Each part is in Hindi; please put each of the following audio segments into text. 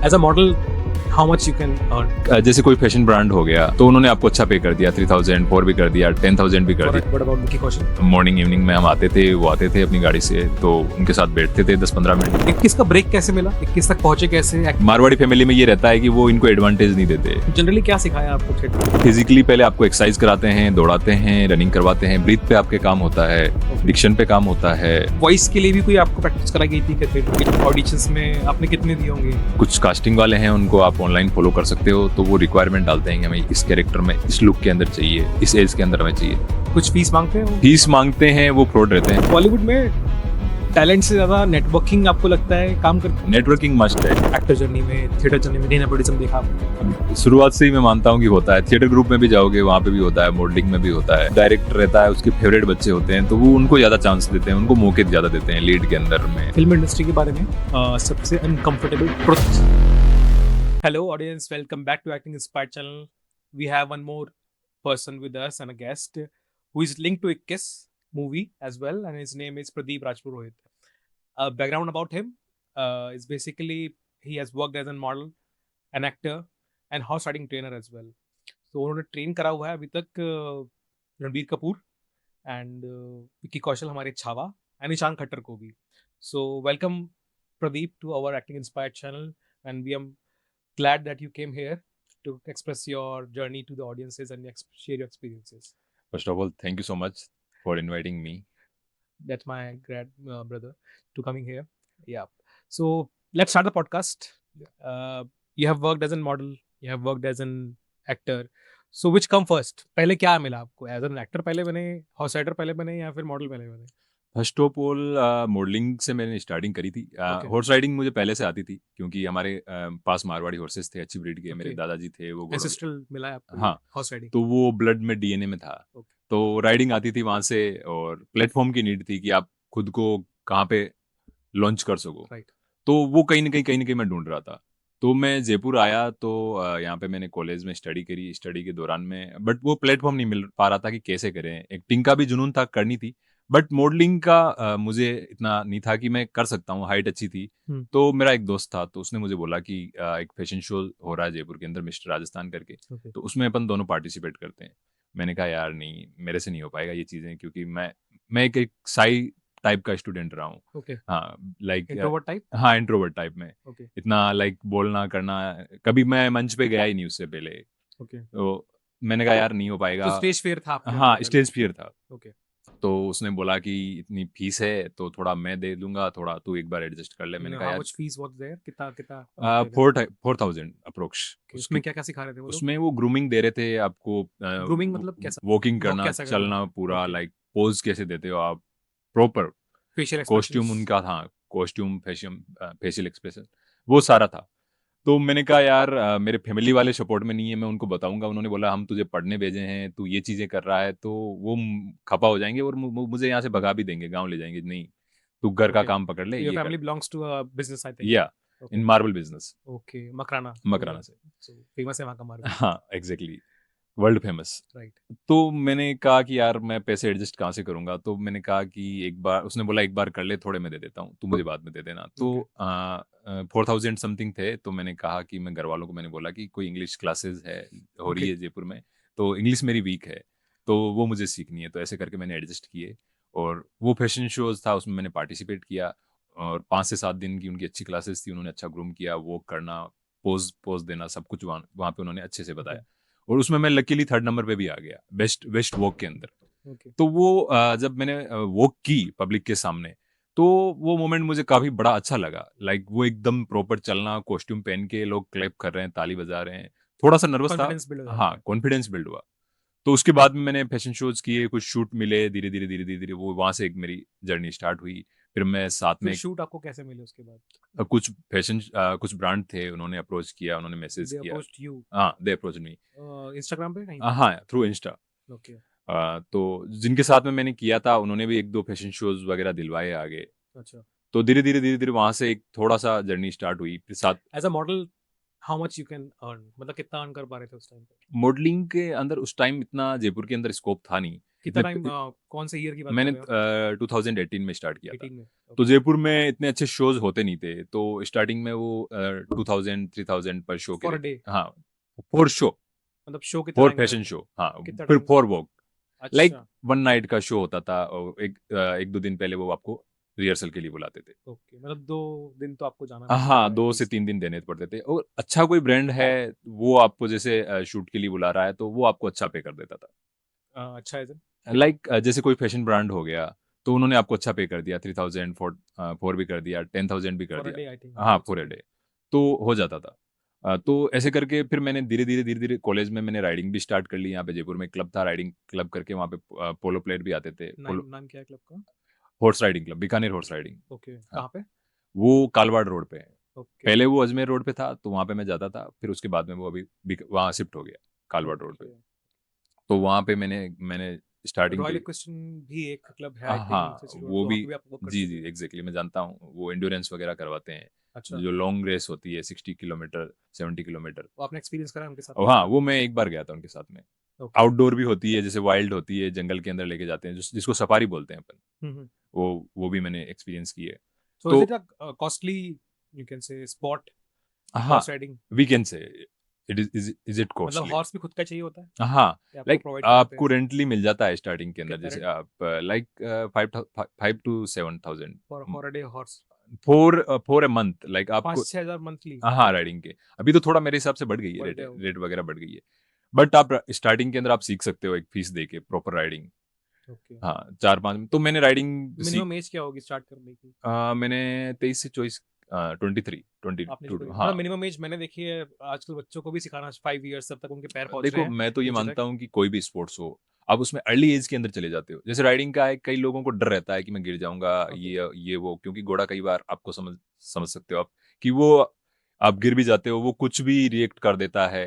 As a model, how much you can earn? जैसे कोई फैशन ब्रांड हो गया तो उन्होंने आपको अच्छा पे कर दिया, 3000 4 भी कर दिया, 10,000 भी कर दिया। What about Vicky Kaushal? Morning evening में हम आते थे, वो आते थे अपनी गाड़ी से, तो उनके साथ बैठते थे 10-15 मिनट। 21 का ब्रेक कैसे मिला? 21 तक पहुंचे कैसे? मारवाड़ी फैमिली में ये रहता है कि वो इनको एडवांटेज नहीं देते। जनरली क्या सिखाया आपको थिएटर? फिजिकली पहले आपको एक्सरसाइज कराते हैं, दौड़ाते हैं, रनिंग करवाते हैं, ब्रीथ पे आपके काम होता है, डिक्शन पे काम होता है। वॉइस के लिए भी कोई आपको प्रैक्टिस कराई गई थी? थिएटर ऑडिशंस में आपने कितने दिए होंगे? कुछ कास्टिंग वाले हैं, उनको आप ऑनलाइन फॉलो कर सकते हो, तो वो रिक्वायरमेंट डालते हैं कि हमें इस कैरेक्टर में, इस लुक के अंदर चाहिए, इस एज के अंदर हमें चाहिए। कुछ फीस मांगते हैं? फीस मांगते हैं, वो फ्रॉड रहते हैं। बॉलीवुड में टैलेंट से ज्यादा नेटवर्किंग आपको लगता है काम करती नेटवर्किंग मस्ट है। है? एक्टर जर्नी में, थिएटर जर्नी में नेपोटिज्म देखा आपने? शुरुआत से ही मैं मानता हूँ कि होता है। थिएटर ग्रुप में भी जाओगे, वहाँ पे भी होता है, मॉडलिंग में भी होता है। डायरेक्टर रहता है, उसके फेवरेट बच्चे होते हैं, तो वो उनको ज्यादा चांस देते हैं, उनको मौके ज्यादा देते हैं लीड के अंदर में। फिल्म इंडस्ट्री के बारे में सबसे uncomfortable truth. Hello audience, welcome back to acting inspired channel. We have one more person with us and a guest who is linked to Ikkis movie as well, and his name is Pradeep Rajpur Rohit. Background about him is basically he has worked as a model, an actor, and horse riding trainer as well. So उन्होंने ट्रेन करा हुआ है अभी तक रणबीर कपूर एंड विक्की कौशल, हमारे छावा, एंड ईशान खट्टर को भी। So welcome Pradeep to our acting inspired channel, and we am glad that you came here to express your journey to the audiences and share your experiences. First of all, thank you so much for inviting me. That's my grad brother to coming here. Yeah. So let's start the podcast. You have worked as a model. You have worked as an actor. So which come first? पहले क्या मिला आपको? As an actor पहले बने, horse rider पहले बने, या फिर model पहले बने? फर्स्ट ऑफ ऑल मॉडलिंग से मैंने स्टार्टिंग करी थी। हॉर्स राइडिंग मुझे पहले से आती थी, क्योंकि हमारे पास मारवाड़ी हॉर्सेस थे, अच्छी ब्रीड के। मेरे दादाजी थे, वो Ancestral मिला है आपको? हाँ, horse riding. तो वो ब्लड में डीएनए में था। तो राइडिंग आती थी वहां से, और प्लेटफॉर्म की नीड थी कि आप खुद को कहाँ पे लॉन्च कर सको। Right. तो वो कहीं ना कहीं मैं ढूंढ रहा था। तो मैं जयपुर आया, तो यहाँ पे मैंने कॉलेज में स्टडी करी। स्टडी के दौरान में बट वो प्लेटफॉर्म नहीं मिल पा रहा था कि कैसे करें। एक्टिंग का भी जुनून था, करनी थी, बट मॉडलिंग का मुझे इतना नहीं था कि मैं कर सकता हूँ। हाइट अच्छी थी। तो मेरा एक दोस्त था, तो उसने मुझे बोला कि एक फैशन शो हो रहा है जयपुर के अंदर, मिस्टर राजस्थान करके, तो उसमें अपन दोनों पार्टिसिपेट करते हैं। मैंने कहा यार नहीं, मेरे से नहीं हो पाएगा ये चीज़ें, क्योंकि मैं एक साई टाइप का स्टूडेंट रहा हूँ। Okay. हाँ, लाइक Introvert type? हाँ, इंट्रोवर्ट टाइप में। Okay. इतना लाइक बोलना करना, कभी मैं मंच पे गया ही नहीं उससे पहले। Okay. तो मैंने कहा यार नहीं हो पाएगा। तो स्टेज फियर था आपके हाँ, अंदर? स्टेज फियर था। Okay. तो उसने बोला कि इतनी फीस है तो थोड़ा मैं दे दूंगा, थोड़ा तू एक बार एडजस्ट कर ले। मैंने कहा How यार much fees was there? कितना कितना? 4,000 अप्रोक्स। उसमें क्या क्या सिखा रहे थे वो लोग? उसमें वो ग्रूमिंग दे रहे थे आपको। Grooming मतलब कैसा? वॉकिंग Walk करना, कैसा करना? चलना पूरा, Okay. लाइक पोज कैसे देते हो आप, प्रॉपर Facial कॉस्ट्यूम expressions? उनका था, कॉस्ट्यूम, फेशियल एक्सप्रेशन, वो सारा था। तो मैंने कहा यार मेरे फैमिली वाले सपोर्ट में नहीं है, मैं उनको बताऊंगा। उन्होंने बोला हम तुझे पढ़ने भेजे हैं, तू ये चीजें कर रहा है, तो वो खपा हो जाएंगे और मुझे यहाँ से भगा भी देंगे, गाँव ले जाएंगे। नहीं, तू घर का Okay. काम पकड़ ले, So your ये family कर। belongs to a business, I think. या Okay. In marble business, Okay. Makrana. Makrana से। So famous है वहाँ का मार्बल. हाँ, एग्जैक्टली, वर्ल्ड फेमस। Right. तो मैंने कहा कि यार मैं पैसे एडजस्ट कहाँ से करूंगा। तो मैंने कहा कि एक बार, उसने बोला एक बार कर ले, थोड़े मैं दे देता हूँ, तू मुझे बाद में दे देना। तो 4,000 समथिंग थे। तो मैंने कहा कि मैं घर वालों को मैंने बोला कि कोई इंग्लिश क्लासेस है हो रही है जयपुर में, तो इंग्लिश मेरी वीक है, तो वो मुझे सीखनी है। तो ऐसे करके मैंने एडजस्ट किए, और वो फैशन शोज था, उसमें मैंने पार्टिसिपेट किया, और 5 से 7 दिन की उनकी अच्छी क्लासेस थी। उन्होंने अच्छा ग्रूम किया, वॉक करना, पोज पोज देना, सब कुछ वहाँ पे उन्होंने अच्छे से बताया। और उसमें मैं लकीली 3rd नंबर पे भी आ गया, बेस्ट वॉक के अंदर। Okay. तो वो जब मैंने वॉक की पब्लिक के सामने, तो वो मोमेंट मुझे काफी बड़ा अच्छा लगा। लाइक वो एकदम प्रॉपर चलना, कॉस्ट्यूम पहन के लोग क्लैप कर रहे हैं, ताली बजा रहे हैं। थोड़ा सा नर्वस था। Confidence build हो जाता हाँ, है. कॉन्फिडेंस बिल्ड हुआ। तो उसके बाद में मैंने फैशन शोज किए, कुछ शूट मिले, धीरे धीरे वो वहां से एक मेरी जर्नी स्टार्ट हुई। फिर मैं साथ में फिर शूट आपको कैसे मिले उसके बाद? कुछ फैशन कुछ ब्रांड थे, उन्होंने अप्रोच किया, उन्होंने मैसेज They किया। approached you? हाँ, दे अप्रोच मी। Instagram पे कहीं? हाँ, थ्रू इंस्टा। Okay. तो जिनके साथ में मैंने किया था, उन्होंने भी 1-2 फैशन शोज वगैरह दिलवाए आगे। अच्छा. तो धीरे धीरे वहां से एक थोड़ा सा जर्नी स्टार्ट हुई। फिर साथ As a model, how much you can earn? मतलब कितना earn कर पा रहे थे उस टाइम पे? मॉडलिंग के अंदर उस टाइम इतना जयपुर के अंदर स्कोप था नहीं, कितना इतने टाइम कौन से ईयर की बात कर मैंने रहे हो आप? 2018 में स्टार्ट किया था। 18 में? तो ओके। जयपुर में इतने अच्छे शोज़ होते नहीं थे, तो स्टार्टिंग में वो 2000 3000 पर शो के फॉर अ देते डे? हाँ, फॉर शो, मतलब शो कितना फॉर टाइम का फैशन रहता है? शो हाँ, कितना फिर टाइम? फॉर वॉक लाइक अच्छा। 1 नाइट का शो होता था और 1-2 दिन पहले वो आपको रिहर्सल के लिए बुलाते थे। ओके, मतलब 2 दिन तो आपको जाना पड़ता हाँ, था 2 से एटलीस्ट। 3 दिन देने पड़ते थे और अच्छा कोई ब्रांड है, वो आपको जैसे शूट के लिए बुला रहा है, तो वो आपको अच्छा पे कर देता था। अच्छा है सर। लाइक जैसे कोई फैशन ब्रांड हो गया, तो उन्होंने आपको अच्छा पे कर दिया 3000 4 भी कर दिया, 10,000 भी कर फॉर अ दिया। डे आई थिंक हाँ, that's for a okay. Day तो हो जाता था। तो ऐसे करके फिर मैंने धीरे-धीरे कॉलेज में मैंने राइडिंग भी स्टार्ट कर ली। यहाँ पे जयपुर में एक क्लब था राइडिंग क्लब करके, वहाँ पे पोलो प्लेयर भी आते थे। नाम नाम क्या है क्लब का? Horse riding club, Bikaner horse riding. Okay, हाँ, कहाँ पे? वो कालवाड़ रोड पे है। ओके, पहले वो अजमेर रोड पे था, तो वहाँ पे मैं जाता था। फिर उसके बाद में वो अभी वहाँ शिफ्ट हो गया, कालवाड़ रोड पे। ओके। तो वहाँ पे मैंने स्टार्टिंग रॉयल के इक्वेस्टन भी एक क्लब है आई थिंक हाँ, सिटी रोड वो पे, भी वहाँ पे भी आप वर्क कर जी, चुके जी, हो? एग्ज़ैक्टली मैं जानता हूँ। वो एंड्योरेंस वगैरह करवाते हैं, अच्छा, जो लॉन्ग रेस होती है 60 किलोमीटर, 70 किलोमीटर। तो आपने एक्सपीरियंस करा है उनके साथ और हाँ, किसी बार? वो मैं एक बार गया था उनके साथ में। ओके। आउटडोर भी होती है, जैसे वाइल्ड होती है, जंगल के अंदर लेके जाते हैं, जिसको सफारी बोलते हैं अपन। हुँ, हुँ। वो भी मैंने एक्सपीरियंस की है। सो इज़ तो it costly you can say spot हाँ, horse riding? We can say is it मतलब कॉस्टली? हॉर्स भी खुद का चाहिए होता है हाँ, या आपको लाइक प्रोवाइड कराते आपको हैं? रेंटली मिल जाता है स्टार्टिंग के अंदर, कितना जैसे रेंट आप like 5 to 7,000 for a day horse? For a month like आपको 5-6 हज़ार मंथली? हाँ, राइडिंग के। अभी तो थोड़ा मेरे हिसाब से बढ़ गई है बढ़ रेट गया होगा। रेट वगैरह बढ़ गई है। बट आप स्टार्टिंग के अंदर आप सीख सकते हो एक फीस देके प्रॉपर राइडिंग। ओके। हाँ, 4-5 तो मैंने राइडिंग मिनिमम एज क्या होगी स्टार्ट करने की? मैंने 23 से 24 23 आपने जो 22 करी हाँ। मतलब मिनिमम एज मैंने देखी है आजकल बच्चों को भी सिखाना 5 इयर्स तब तक उनके पैर पहुँच रहे देखो हैं मैं तो ये नीचे तक। मानता हूँ कि कोई भी स्पोर्ट्स हो, आप उसमें अर्ली एज के अंदर चले जाते हो। जैसे राइडिंग का है, कई लोगों को डर रहता है कि मैं गिर जाऊँगा, ओके। ये वो क्योंकि घोड़ा कई बार आपको समझ समझ सकते हो आप कि वो आप गिर भी जाते हो, वो कुछ भी रिएक्ट कर देता है,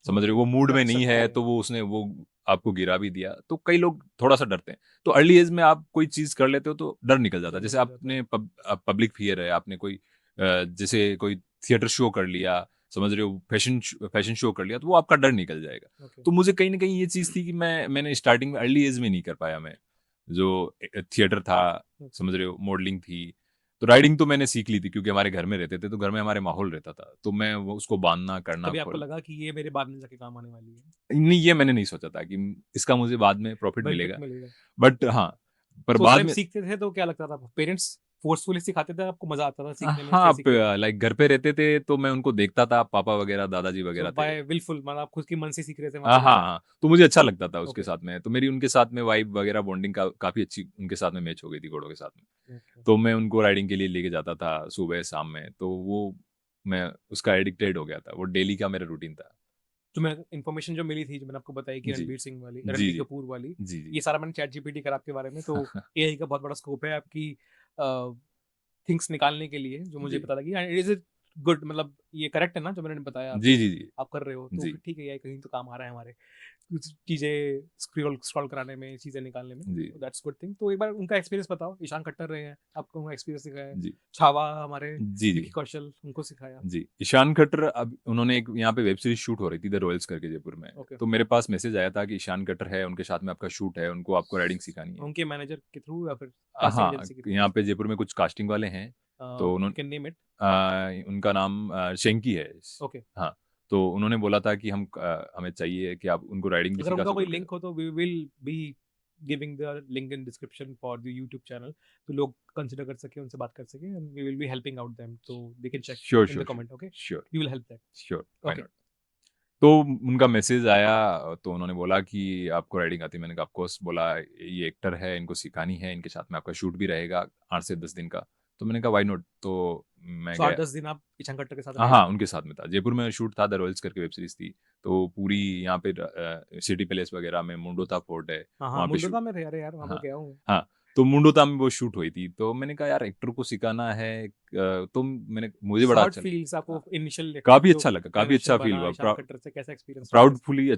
समझ रहे हो? ओके, वो मूड में लग नहीं सकती है, है। तो वो आपको गिरा भी दिया। तो कई लोग थोड़ा-सा डरते हैं। तो अर्ली एज में आप कोई चीज़ कर लेते हो तो डर निकल जाता डर है। जैसे निकल जाता है। आपने पब्लिक फ़ियर है, आपने कोई जैसे कोई थिएटर शो कर लिया, समझ रहे हो? फैशन शो कर लिया, तो वो आपका डर निकल जाएगा। ओके, तो मुझे कहीं न कहीं ये चीज़ थी कि मैंने स्टार्टिंग में अर्ली एज में नहीं कर पाया मैं। जो थिएटर था, ओके। समझ रहे हो? मॉडलिंग थी। तो राइडिंग तो मैंने सीख ली थी क्योंकि हमारे घर में रहते थे, तो घर में हमारे माहौल रहता था। तो मैं वो उसको बाँधना, करना कभी आपको फॉलो लगा कि ये मेरे बाद में जाके काम आने वाली है? नहीं, ये मैंने नहीं सोचा था कि इसका मुझे बाद में प्रॉफ़िट बेनिफिट मिलेगा। मिलेगा? बट हाँ, पर तो उस बाद टाइम में सीखते थे तो क्या लगता था आपको? पेरेंट्स फोर्सफुली सिखाते थे, आपको मज़ा आता था सीखने में? हाँ, कैसे सीखते थे? लाइक घर पे रहते थे, तो मैं उनको देखता था, पापा वगैरह, दादाजी सो वगैरह थे। बाय विलफुल मतलब आप खुद की मन से सीख रहे थे वहाँ हाँ, पे हाँ, जाके? हाँ। तो मुझे अच्छा लगता था उसके ओके, साथ में, तो मेरी उनके साथ में वाइब वगैरह बॉन्डिंग का काफ़ी अच्छी उनके साथ में मैच हो गई थी घोड़ों के साथ में। ओके। तो मैं उनको राइडिंग के लिए लेके जाता था सुबह-शाम में, तो वो मैं उसका एडिक्टेड हो गया था, वो डेली का मेरा रूटीन था। जो मैं इन्फॉर्मेशन जो मिली थी, जो मैंने आपको बताई कि जी। रणबीर सिंह वाली, जी, रणबीर जी। कपूर वाली, जी, जी। ये सारा मैंने चैट जीपीटी करा आपके बारे में, तो एआई का बहुत बड़ा स्कोप है आपकी अ, थिंग्स निकालने के लिए, जो मुझे जी। पता लगी एंड इज़ इट गुड मतलब ये करेक्ट है ना जो मैंने बताया जी, आपको, जी, जी। आप कर रहे हो, तो जी, फिर ठीक है एआई कहीं तो काम आ रहा है हमारे। कुछ चीज़ें स्क्रॉल स्क्रॉल कराने में, चीज़ें निकालने में, जी, तो दैट्स गुड थिंग। तो एक बार उनका एक्सपीरियंस बताओ, ईशान खट्टर रहे हैं, आपको उनका एक्सपीरियंस सिखाया है। जी। छावा हमारे जी, जी। विकी कौशल, उनको सिखाया। जी, ईशान खट्टर अब उन्होंने एक यहाँ पे वेब सीरीज़ शूट हो रही थी द रॉयल्स करके जयपुर में। ओके, तो मेरे पास मैसेज आया था कि ईशान खट्टर है, उनके साथ में आपका शूट है, उनको आपको राइडिंग सिखानी है। उनके मैनेजर के थ्रू या फिर कास्टिंग हाँ, एजेंसी के थ्रू? यहाँ पे जयपुर में कुछ कास्टिंग वाले हैं, तो कैन नेम इट? उनका नाम शेंकी है। ओके। हाँ, तो उन्होंने बोला था कि हमें चाहिए कि आप उनको राइडिंग भी अगर सिखा उनका कोई सकोगे। लिंक हो तो we will be giving the link in description for the YouTube channel, तो लोग कंसिडर कर सके, उनसे बात कर सके and we will be helping out them, तो they can check sure, in the sure, sure, comment. Okay, sure, we will help that. Sure, why okay. Not? तो उनका मैसेज आया तो उन्होंने बोला कि आपको राइडिंग आती है? मैंने कहा ऑफ कोर्स। बोला ये एक्टर है, इनको सिखानी है, इनके साथ में आपका शूट भी रहेगा 8 से 10 दिन का। तो मैंने कहा व्हाई नॉट? तो मैं सो गया। 8-10 दिन आप ईशान खट्टर के साथ हाँ, रहे? हाँ, उनके साथ में था। जयपुर में शूट था, द रॉयल्स करके वेब सीरीज़ थी। तो पूरी यहाँ पे सिटी पैलेस वगैरह में मुंडोता फोर्ट है, हाँ, हाँ, वहाँ पे शूट मुंडोता में थे, अरे यार वहाँ पे हाँ, गया हूँ। हाँ। तो मुंडोता में वो शूट हुई थी। तो मैंने कहा यार एक्टर को सिखाना है तो मुझे बड़ा हाउ इट अच्छा फील्स लगा। आपको इनिशियल काफ़ी जो अच्छा लगा, काफ़ी अच्छा कनेक्शन फ़ील बना हुआ। ईशान खट्टर से, कैसा एक्सपीरियंस रहा कैसा? प्राउडफुली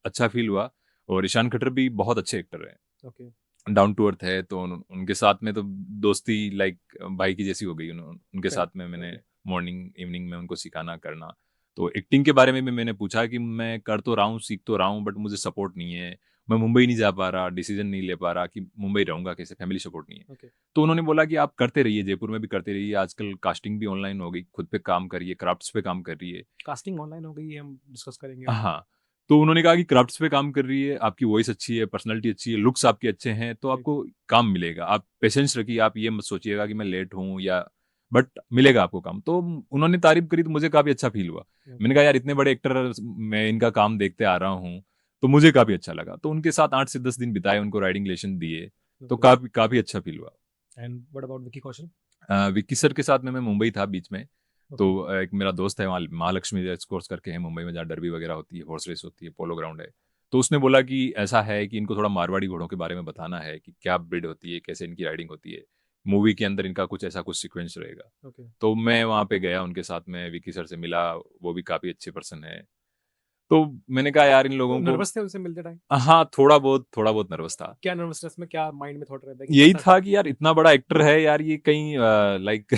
अच्छा फ़ील हुआ और ईशान खट्टर भी बहुत अच्छे एक्टर हैं। ओके। डाउन टू अर्थ है, तो उनके साथ में तो दोस्ती लाइक भाई की जैसी हो गई। उनके साथ करेक्ट। में मैंने ओके। मॉर्निंग, इवनिंग में उनको सिखाना, करना। तो एक्टिंग के बारे में भी मैंने पूछा कि मैं कर तो रहा हूँ, सीख तो रहा हूँ, बट मुझे सपोर्ट नहीं है। मैं मुंबई नहीं जा पा रहा, डिसीजन नहीं ले पा रहा कि मुंबई रहूंगा कैसे, फैमिली सपोर्ट नहीं है। ओके। तो उन्होंने बोला कि आप करते रहिए, जयपुर में भी करते रहिए, आजकल कास्टिंग भी ऑनलाइन हो गई, खुद पे काम करिए, क्राफ्ट्स पे काम कर रही है। कास्टिंग ऑनलाइन हो गई, ये हम डिस्कस करेंगे अभी। हाँ, तो उन्होंने कहा कि क्राफ्ट्स पे काम कर रही है, आपकी वॉइस अच्छी है, पर्सनैलिटी अच्छी है, लुक्स आपके अच्छे हैं, तो जी। आपको काम मिलेगा। आप पेशेंस रखिए, आप ये मत सोचिएगा कि मैं लेट हूँ या बट मिलेगा आपको काम। तो उन्होंने तारीफ़ करी तो मुझे काफ़ी अच्छा फ़ील हुआ। मैंने कहा यार इतने बड़े एक्टर मैं इनका काम देखते आ रहा हूँ, तो मुझे काफ़ी अच्छा लगा। तो उनके साथ 8 से 10 दिन बिताए, उनको राइडिंग लेसन दिए, तो ओके। काफ़ी काफ़ी अच्छा फ़ील हुआ। And what about Vicky Kaushal? Vicky sir के साथ में मैं मुंबई था बीच में, तो ओके। एक मेरा दोस्त है वहाँ महालक्ष्मी रेस कोर्स करके है मुंबई में, जहाँ डर्बी वगैरह होती है, हॉर्स रेस होती है, पोलो ग्राउंड है। तो उसने बोला कि ऐसा है कि इनको थोड़ा मारवाड़ी घोड़ों के बारे में बताना है कि क्या ब्रीड होती है, कैसे इनकी राइडिंग होती है। मूवी के अंदर इनका कुछ ऐसा कुछ सीक्वेंस रहेगा। ओके। तो मैं वहाँ पे गया उनके साथ में, विक्की सर से मिला, वो भी काफ़ी अच्छे पर्सन है। तो मैंने कहा यार इन तो लोगों को नर्वस थे उनसे मिलते टाइम? हाँ, थोड़ा बहुत नर्वस था। क्या नर्वसनेस में क्या माइंड में थॉट रहता है कि यही कैसा था कि यार इतना बड़ा एक्टर है यार, ये कहीं like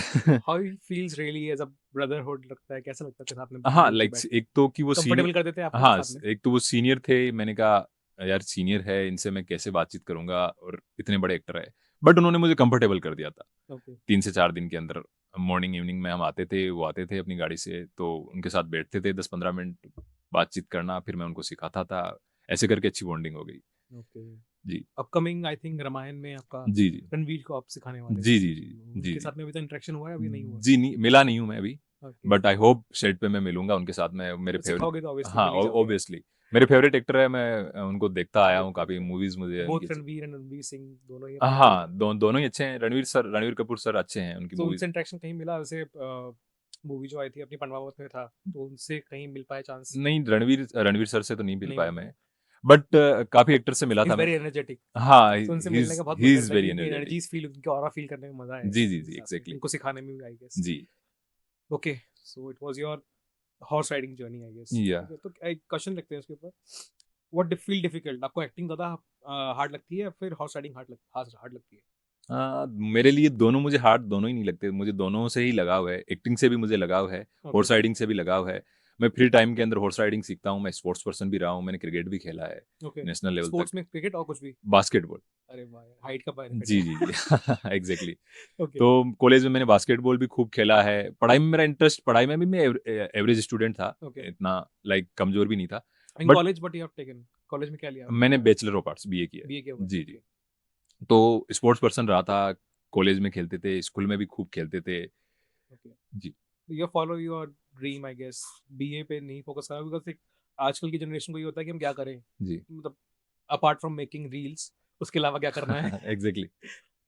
how he feels really as a brotherhood लगता है, कैसा लगता है आपके साथ में हाँ, मिलके लाइक बैठ के? एक तो कि वो सीनियर, कंफर्टेबल कर देते हैं आपको हाँ, साथ में? एक तो वो सीनियर थे, मैंने कहा यार सीनियर है, इनसे मैं कैसे बातचीत करूँगा और इतने बड़े एक्टर है। बट उन्होंने मुझे कंफर्टेबल कर दिया था। ओके। 3 से 4 दिन के अंदर मॉर्निंग इवनिंग में हम आते थे, वो आते थे अपनी गाड़ी से, तो उनके साथ बैठते थे 10-15 मिनट बातचीत करना, फिर मैं उनको सिखाता था। ऐसे करके अच्छी बॉन्डिंग हो गई। ओके। जी। अपकमिंग आई थिंक रामायण में आपका जी, जी। रणवीर को आप सिखाने वाले जी, हैं। जी, जी। जी, उनके जी। साथ में अभी तो इंटरेक्शन हुआ है, अभी नहीं हुआ? जी, नहीं मिला नहीं हूँ मैं अभी, okay. But I hope set पे मैं मिलूँगा उनके साथ में, मेरे तो फेवरेट सिखाओगे तो ऑब्वियसली हाँ, मिल ही जाओगे आप। ऑब्वियसली मेरे फेवरेट एक्टर है, मैं उनको देखता आया हूँ, बिल्कुल, काफ़ी मूवीज़ मुझे उनकी बोथ अच्छी रणवीर एंड रणवीर सिंह दोनों ही अपने हाँ, दोनों ही अच्छे हैं। रणवीर कपूर सर अच्छे हैं, उनकी तो मूवीज़ उनसे इंटरेक्शन कहीं मिला? वैसे मूवी जो आई थी अपनी पंडवावत में था, तो उनसे कहीं मिल पाए चांस? नहीं, रणवीर सर से तो नहीं मिल नहीं पाया मिल मैं, पाए? बट काफ़ी एक्टर से मिला ही था इज़ मैं। Very energetic. हाँ, तो उनसे ही मिलने इज़ का बहुत मन ही इज़ करता है वेरी कि उनकी एनर्जेटिक। एनर्जीज़ फ़ील, उनकी ऑरा फ़ील करने में मज़ा आए जी, जी, उनके जी, साथ में, एग्ज़ैक्टली। उनको सिखाने में भी आई गेस। जी, okay, so it was your horse riding journey I guess. Yeah ठीक है, तो एक क्वेश्चन रखते हैं उसके ऊपर। What do feel difficult? आपको एक्टिंग ज़्यादा हार्ड लगती है या फिर हॉर्स राइडिंग हार्ड लगती है? मेरे लिए दोनों मुझे हार्ड दोनों ही नहीं लगते, मुझे दोनों से ही लगाव है, एक्टिंग से भी मुझे लगाव है, ओके। हॉर्स राइडिंग से भी लगाव है। मैं फ्री टाइम के अंदर हॉर्स राइडिंग सीखता हूँ, मैं स्पोर्ट्स पर्सन भी रहा हूँ, मैंने क्रिकेट भी खेला है, ओके। नेशनल लेवल तक, स्पोर्ट्स में क्रिकेट और कुछ भी? बास्केटबॉल। अरे वाह यार! हाइट का बेनिफिट जी, है। जी, जी। एग्ज़ैक्टली। ओके। तो कॉलेज में मैंने बास्केटबॉल भी खूब खेला है, पढ़ाई में मेरा इंटरेस्ट, पढ़ाई में भी मैं एवरेज स्टूडेंट था, ओके। इतना लाइक कमज़ोर भी नहीं था। In but college what you have taken? College में क्या लिया आपने? मैंने बैचलर ऑफ आर्ट्स बीए किया है। बीए किया हुआ है? जी, जी। ओके। तो स्पोर्ट्स पर्सन रहा था, कॉलेज में खेलते थे, स्कूल में भी खूब खेलते थे। ओके। जी, you follow your dream I guess. BA पे नहीं फोकस करना बिकॉज़ एक आजकल की जनरेशन को ये होता है कि हम क्या करें? जी। मतलब अपार्ट फ्रॉम मेकिंग रील्स उसके अलावा क्या करना है? एग्ज़ैक्टली।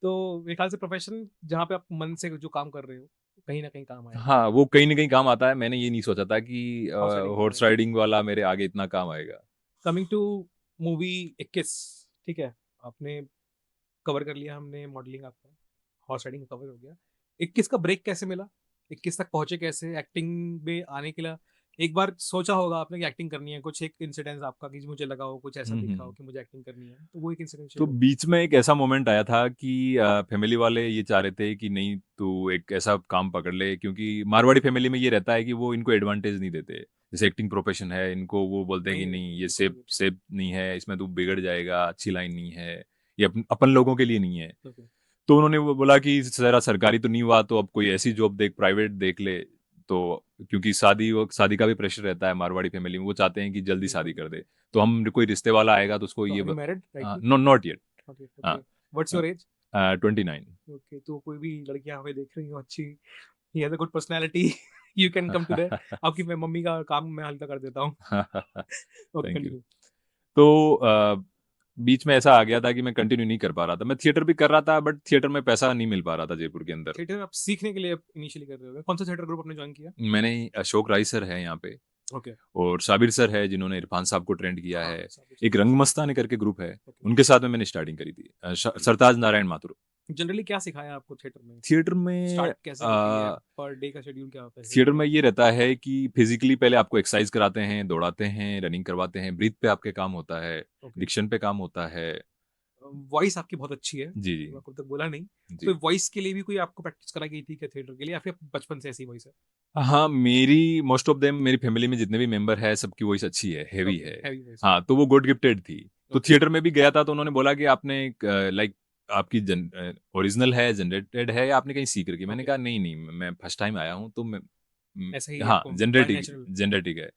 तो मेरे ख्याल से प्रोफेशन जहाँ पे आप मन से जो काम कर रहे हो, कहीं न कहीं काम आएगा। हाँ, वो कहीं न कहीं काम आता है। मैंने ये नहीं सोचा था कि हॉर्स राइडिंग काम हॉर्स आएगा। राइडिंग वाला मेरे आगे इतना काम आएगा। कमिंग टू मूवी 21, ठीक है? आपने कवर कर लिया, हमने मॉडलिंग आपका, हॉर्स राइडिंग कवर हो गया। 21 का ब्रेक कैसे मिला? 21 तक पहुँचे कैसे? एक्टिंग में आने के लिए एक बार सोचा होगा आपने कि एक्टिंग करनी है, कुछ एक इंसिडेंस आपका कि मुझे लगा हो, कुछ ऐसा हुँ, दिखा हो हुँ। कि मुझे एक्टिंग करनी है, तो वो एक इंसिडेंस तो शेयर करो। बीच में एक ऐसा मोमेंट आया था कि फैमिली वाले ये चाह रहे थे कि नहीं तू एक ऐसा काम पकड़ ले, क्योंकि मारवाड़ी फैमिली में ये रहता है कि वो इनको एडवांटेज नहीं देते। जैसे एक्टिंग प्रोफेशन है, इनको वो बोलते हैं नहीं कि देते, नहीं ये बिल्कुल नहीं सेफ देते। सेफ नहीं है, इसमें तू बिगड़ जाएगा, अच्छी लाइन नहीं है, ये अपन लोगों के लिए नहीं है। ओके। तो उन्होंने वो बोला कि ज़रा सरकारी तो नहीं हुआ तो अब कोई ऐसी जॉब देख, प्राइवेट देख ले। तो क्योंकि शादी का भी प्रेशर रहता है मारवाड़ी फैमिली में, वो चाहते हैं कि जल्दी बिल्कुल, शादी कर बिल्कुल। दे। तो हम कोई रिश्ते वाला आएगा तो उसको तो ये are you married right now? Not yet. Okay, हाँ। Okay. What's a, your age? 29। Okay, तो कोई भी लड़कियाँ हमें देख रही हो अच्छी, he has a good personality, you can come to there. आपकी मैं मम्मी का काम मैं हल्का कर देता हूँ। Okay, thank you. कंटिन्यू। तो बीच में ऐसा आ गया था कि मैं कंटिन्यू नहीं कर पा रहा था। मैं थिएटर भी कर रहा था बट थिएटर में पैसा नहीं मिल पा रहा था जयपुर के अंदर। थिएटर आप सीखने के लिए इनिशियली कर रहे होगे। कौन सा थिएटर ग्रुप आपने जॉइन किया? मैंने अशोक राय सर हैं यहाँ पे ओके। और साबिर सर है जिन्होंने इरफान साहब को ट्रेंड किया हाँ, है। साबिर एक सर। रंग मस्तानी करके ग्रुप है, ओके। उनके साथ में मैंने स्टार्टिंग करी थी। सरताज नारायण माथुर। जनरली क्या सिखाया आपको थिएटर में? थिएटर में स्टार्ट कैसे होती है? पर डे का शेड्यूल क्या होता है थिएटर थिएटर का? में ये रहता है कि फिजिकली पहले आपको एक्सरसाइज कराते हैं, दौड़ाते हैं, रनिंग करवाते हैं, ब्रीथ पे आपके काम होता है, ओके। डिक्शन पे काम होता है। वॉइस आपकी बहुत अच्छी है, जी, जी, मैं आपको अब तक बोला नहीं। जी। तो वॉइस के लिए भी कोई आपको प्रैक्टिस कराई गई थी क्या थिएटर के लिए, या फिर बचपन से ऐसी वॉइस है? हाँ, मेरी मोस्ट ऑफ देम मेरी फैमिली में जितने भी मेंबर हैं सबकी वॉइस अच्छी है, हेवी ओके, है। हैवी वॉइस है। हाँ, तो वो गॉड गिफ्टेड थी। तो ओके। थिएटर में भी गया था तो उन्होंने बोला कि आपने लाइक आपकी ओरिजिनल है, जनरेटेड है या आपने कहीं सीख रखी है? मैंने ओके। कहा नहीं, नहीं, मैं फर्स्ट टाइम आया हूँ तो ऐसा ही हाँ, आपको बाय जनरेटिव नेचुरल। जनरेटिव है।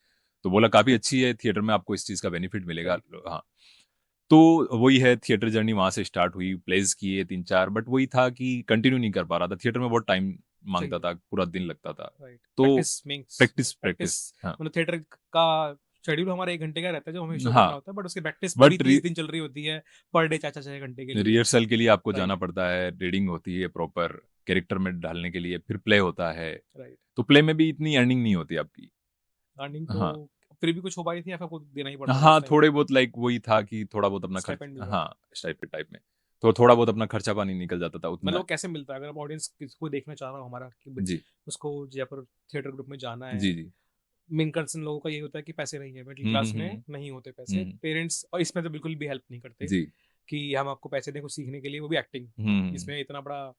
तो बोला काफ़ी अच्छी है, थिएटर में आपको इस चीज़ का बेनिफिट मिलेगा। राइट। हाँ, तो वही है थिएटर जर्नी वहाँ से स्टार्ट हुई, प्लेज़ किए 3-4 बट वही था कि कंटिन्यू नहीं कर पा रहा था। थिएटर में बहुत टाइम माँगता चाहिए। था, पूरा दिन लगता था। राइट। तो practice makes practice practice practice हाँ, मतलब थिएटर का शेड्यूल हमारा 1 घंटे का रहता है जो हमें शो करना हाँ, होता है, बट उसकी प्रैक्टिस पूरी बट 30 दिन चल रही होती है, पर डे 4-4 घंटे के लिए। रिहर्सल के लिए आपको जाना राइट। पड़ता है, रीडिंग होती है प्रॉपर, कैरेक्टर में ढालने के लिए, फिर प्ले होता है। राइट। तो प्ले में भी इतनी अर्निंग नहीं होती आपकी। अर्निंग तो हाँ, फिर भी कुछ हो पाई थी या फिर आपको देना ही पड़ता था हाँ, उस टाइम थोड़े पे? बहुत लाइक वही था कि थोड़ा बहुत अपना खर्च स्टाइपेंड मिल जाता? हाँ, स्टाइपेंड टाइप में। तो थोड़ा बहुत अपना खर्चा-पानी निकल जाता था मतलब उतना वो कैसे मिलता है? अगर आप ऑडियंस किसको देखना चाह रहा हो हमारा कि जी, उसको जयपुर थिएटर ग्रुप में जाना है। जी, जी। मेन कंसर्न लोगों का यही होता है कि पैसे नहीं है, मिडिल हुँ, हुँ, क्लास में हुँ, नहीं होते पैसे, हुँ, पेरेंट्स और इसमें तो बिल्कुल भी हेल्प नहीं करते जी। कि हम आपको पैसे दें कुछ सीखने के लिए, वो भी एक्टिंग। हुँ, हुँ। इसमें इतना बड़ा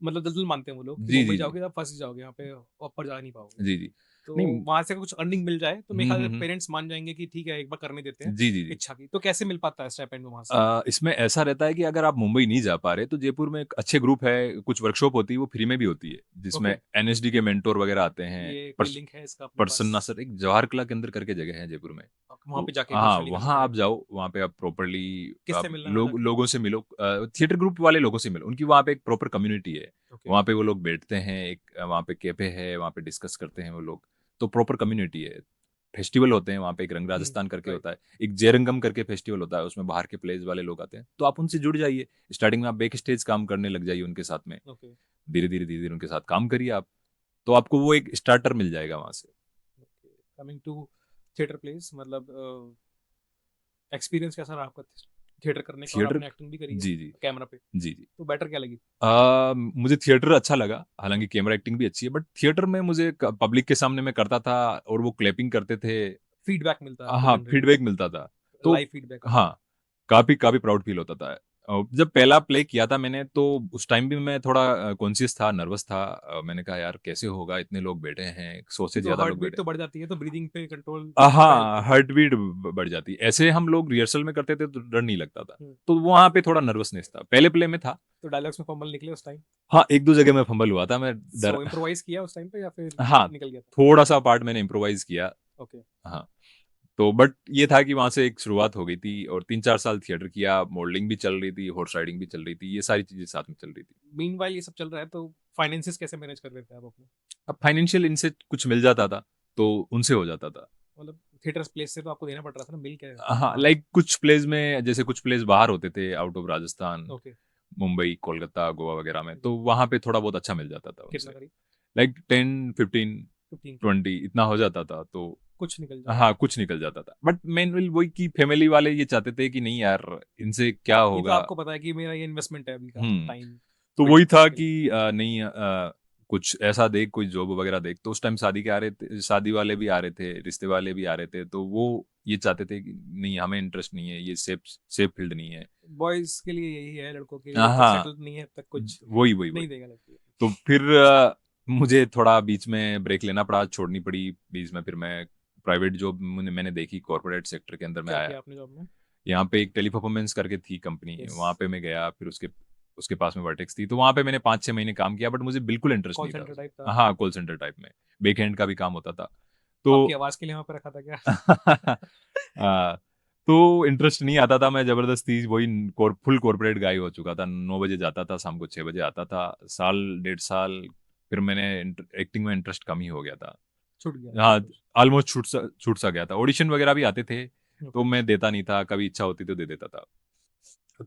मतलब दलदल मानते हैं वो लोग कि जी, मुंबई जी, जी। जाओगे आप फंस ही जाओगे, यहाँ पे ऊपर जा नहीं पाओगे। जी, जी। तो नहीं वहां से कुछ अर्निंग मिल जाए तो मेरे हुँ, ख्याल हुँ, से हुँ। पेरेंट्स मान जाएंगे कि ठीक है एक बार करने देते हैं जी, जी, जी। इच्छा की। तो कैसे मिल पाता है स्टाइपेंड वहां से? इसमें ऐसा रहता है कि अगर आप मुंबई नहीं जा पा रहे, तो जयपुर में एक अच्छे ग्रुप है, कुछ वर्कशॉप होती है, वो फ्री में भी होती है, जिसमें ओके। एनएसडी के मेंटर वगैरह आते हैं। ये कोई लिंक है इसका अपने पर्सन पास? ना सर एक जवाहर कला केंद्र करके जगह है जयपुर में। वहां तो पे जाके हाँ, वर्चुअली करना वहाँ आप पड़ेगा? जाओ, वहाँ पे आप प्रॉपर्ली किससे आप मिलना है वहां जाके? लोगों से मिलो थिएटर ग्रुप वाले लोगों से मिलो। उनकी वहाँ पे एक प्रॉपर कम्युनिटी है। ओके। वहाँ पे वो लोग बैठते हैं, एक वहाँ पे कैफ़े है, वहाँ पे डिस्कस करते हैं वो लोग। तो प्रॉपर कम्युनिटी है। फेस्टिवल होते हैं वहाँ पे, एक रंग राजस्थान करके राइट। होता है। एक जयरंगम करके फेस्टिवल होता है, उसमें बाहर के प्लेस वाले लोग आते हैं। तो आप उनसे जुड़ जाइए। स्टार्टिंग में आप बैक स्टेज काम करने लग जाइए उनके साथ में। ओके। धीरे-धीरे, धीरे-धीरे उनके साथ काम करिए आप। तो आपको वो एक स्टार्टर मिल जाएगा वहाँ से। कमिंग टू थिएटर प्लेस मतलब एक्सपीरियंस कैसा रहा आपका थिएटर करने का? और थिएटर आपने एक्टिंग भी करी है जी, जी। कैमरा पे, जी, जी। तो बेटर क्या लगी? मुझे थिएटर अच्छा लगा, हालाँकि कैमरा एक्टिंग भी अच्छी है, बट थिएटर में मुझे क पब्लिक के सामने मैं करता था और वो क्लैपिंग करते थे। फीडबैक मिलता है आपको हाँ, जनरली? फीडबैक मिलता था। तो लाइव फीडबैक आता है? हाँ, काफ़ी काफ़ी प्राउड फ़ील होता था। जब पहला प्ले किया था मैंने तो उस टाइम भी मैं थोड़ा कॉन्शियस था, नर्वस था। मैंने कहा यार कैसे होगा इतने लोग बैठे हैं, 100 से तो ज़्यादा हार्ट लोग बीट बैठे तो हैं। बढ़ जाती है, तो ब्रीदिंग पे कंट्रोल ज़्यादा हेल्प हाँ, करता है। हार्ट बीट बढ़ जाती है। ऐसे हम लोग रिहर्सल में करते थे तो डर नहीं लगता था। हम्म। तो वहाँ पे थोड़ा नर्वसनेस था। पहले प्ले में था। तो डायलॉग्स में फंबल निकले उस टाइम? हाँ, 1-2 जगह में फंबल हुआ था। मैं डर सो इम्प्रोवाइज किया उस टाइम पे या फिर हाँ, निकल गया था? थोड़ा-सा पार्ट मैंने इम्प्रोवाइज़ किया। ओके। हाँ, तो बट ये था कि वहाँ से एक शुरुआत हो गई थी और 3-4 साल थिएटर किया, मॉडलिंग भी चल रही थी, हॉर्स राइडिंग भी चल रही थी, ये सारी चीज़ें साथ में चल रही थी। मीनवाइल ये सब चल रहा है तो फाइनेंसेस कैसे मैनेज कर रहे थे आप अपने? अब फाइनेंशियल इनसे कुछ मिल जाता था, तो उनसे हो जाता था। मतलब थिएटर प्लेस से तो आपको देना पड़ रहा था ना, मिल के हाँ, कहाँ से? लाइक कुछ प्लेज़ में जैसे कुछ प्लेज़ बाहर होते थे out of Rajasthan, okay. Mumbai, Kolkata, Goa वगैरह में, जी। तो वहाँ पे थोड़ा बहुत अच्छा मिल जाता था कितना उनसे। करीब? Like 10, 15, 15K? 20 इतना हो जाता था, तो कुछ निकल जाता हाँ, था? कुछ निकल जाता था। बट मेन वही कि फैमिली वाले ये चाहते थे कि नहीं यार, इनसे क्या ये तो होगा? आपको पता है कि मेरा ये इन्वेस्टमेंट है अभी का हुँ। टाइम, तो वही फिटनेस था के कि लिए। नहीं कुछ ऐसा देख, कोई जॉब वगैरह देख। तो उस टाइम शादी के आ रहे थे, शादी वाले भी आ रहे थे, रिश्ते वाले भी आ रहे थे। तो वो ये चाहते थे कि नहीं हमें इंटरेस्ट नहीं है, ये सेफ सेफ फील्ड नहीं है। बॉयज के लिए यही है, लड़कों के लिए जब तक हाँ, सेटल नहीं है तब तक कुछ वही। नहीं देगा लगती है। तो फिर मुझे थोड़ा बीच में ब्रेक लेना पड़ा, छोड़नी पड़ी। बीच में फिर मैं प्राइवेट जॉब मैंने देखी, कॉर्पोरेट सेक्टर के अंदर मैं क्या आया। किया आपने जॉब में? यहाँ पे एक टेलीपरफॉर्मेंस करके थी कंपनी, यस। वहाँ पे मैं गया, फिर उसके उसके पास में वर्टेक्स थी, तो वहाँ पे मैंने 5-6 महीने काम किया, बट मुझे बिल्कुल इंटरेस्ट कॉल नहीं था सेंटर टाइप उसमें। था? हाँ, कॉल सेंटर टाइप में, बैक एंड का भी काम होता था। तो तो आपकी आवाज के लिए वहां पे रखा था क्या? आ, तो इंटरेस्ट नहीं आता था, मैं ज़बरदस्ती वही फुल कॉर्पोरेट गाई हो चुका था, 9 बजे जाता था, शाम को 6 बजे आता था, साल, डेढ़ साल, फिर मैंने एक्टिंग में इंटरेस्ट कम ही हो गया था। छूट गया हाँ, ऑलमोस्ट? ऑलमोस्ट छूट सा गया था। ऑडिशन वगैरह भी आते थे, तो ओके। मैं देता नहीं था, कभी इच्छा होती तो दे देता था।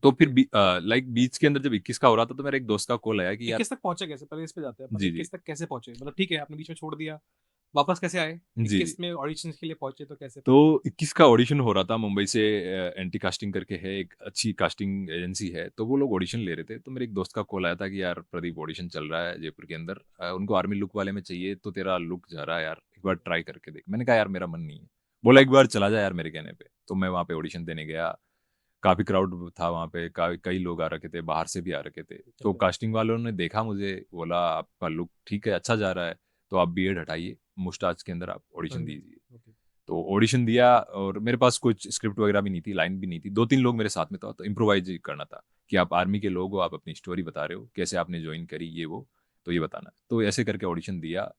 तो फिर ओके। लाइक बीच के अंदर जब 21 का हो रहा था, तो मेरे एक दोस्त का कॉल आया कि यार 21 तक पहुंचे कैसे? पहले इस पे जाते हैं अपन, जी, जी। 21 तक कैसे पहुंचे? मतलब ठीक है आपने बीच में छोड़ दिया, वापस कैसे आए? जी, जी। 21 में ऑडिशन के लिए पहुंचे तो कैसे तो पहुंचे? 21 का ऑडिशन हो रहा था मुंबई से। एंटी कास्टिंग करके है, एक अच्छी कास्टिंग एजेंसी है, तो वो लोग ऑडिशन ले रहे थे। तो मेरे एक दोस्त का कॉल आया था कि यार प्रदीप, ऑडिशन चल रहा है जयपुर के अंदर, उनको आर्मी लुक वाले में चाहिए, तो तेरा लुक जा रहा है यार, एक बार ट्राई करके देख। मैंने कहा यार मेरा मन नहीं है। बोला एक बार चला जा यार मेरे कहने पे। तो मैं वहाँ पे ऑडिशन देने गया। काफ़ी क्राउड था वहाँ पे, कई लोग आ रखे थे, बाहर से भी आ रखे थे। तो ओके। कास्टिंग वालों ने देखा मुझे, बोला आपका लुक ठीक है, अच्छा जा रहा है, तो आप बियर्ड हटाइए, मुस्टाच के अंदर आप ऑडिशन ओके। दीजिए। ओके। तो ऑडिशन दिया और मेरे पास कुछ स्क्रिप्ट वगैरह भी नहीं थी, लाइन भी नहीं थी। 2-3 लोग मेरे साथ में था, तो इम्प्रोवाइज़ ही करना था कि आप आर्मी के लोग हो, आप अपनी स्टोरी बता रहे हो, कैसे आपने जॉइन करी ये वो, तो ये बताना है। तो ऐसे करके ऑडिशन दिया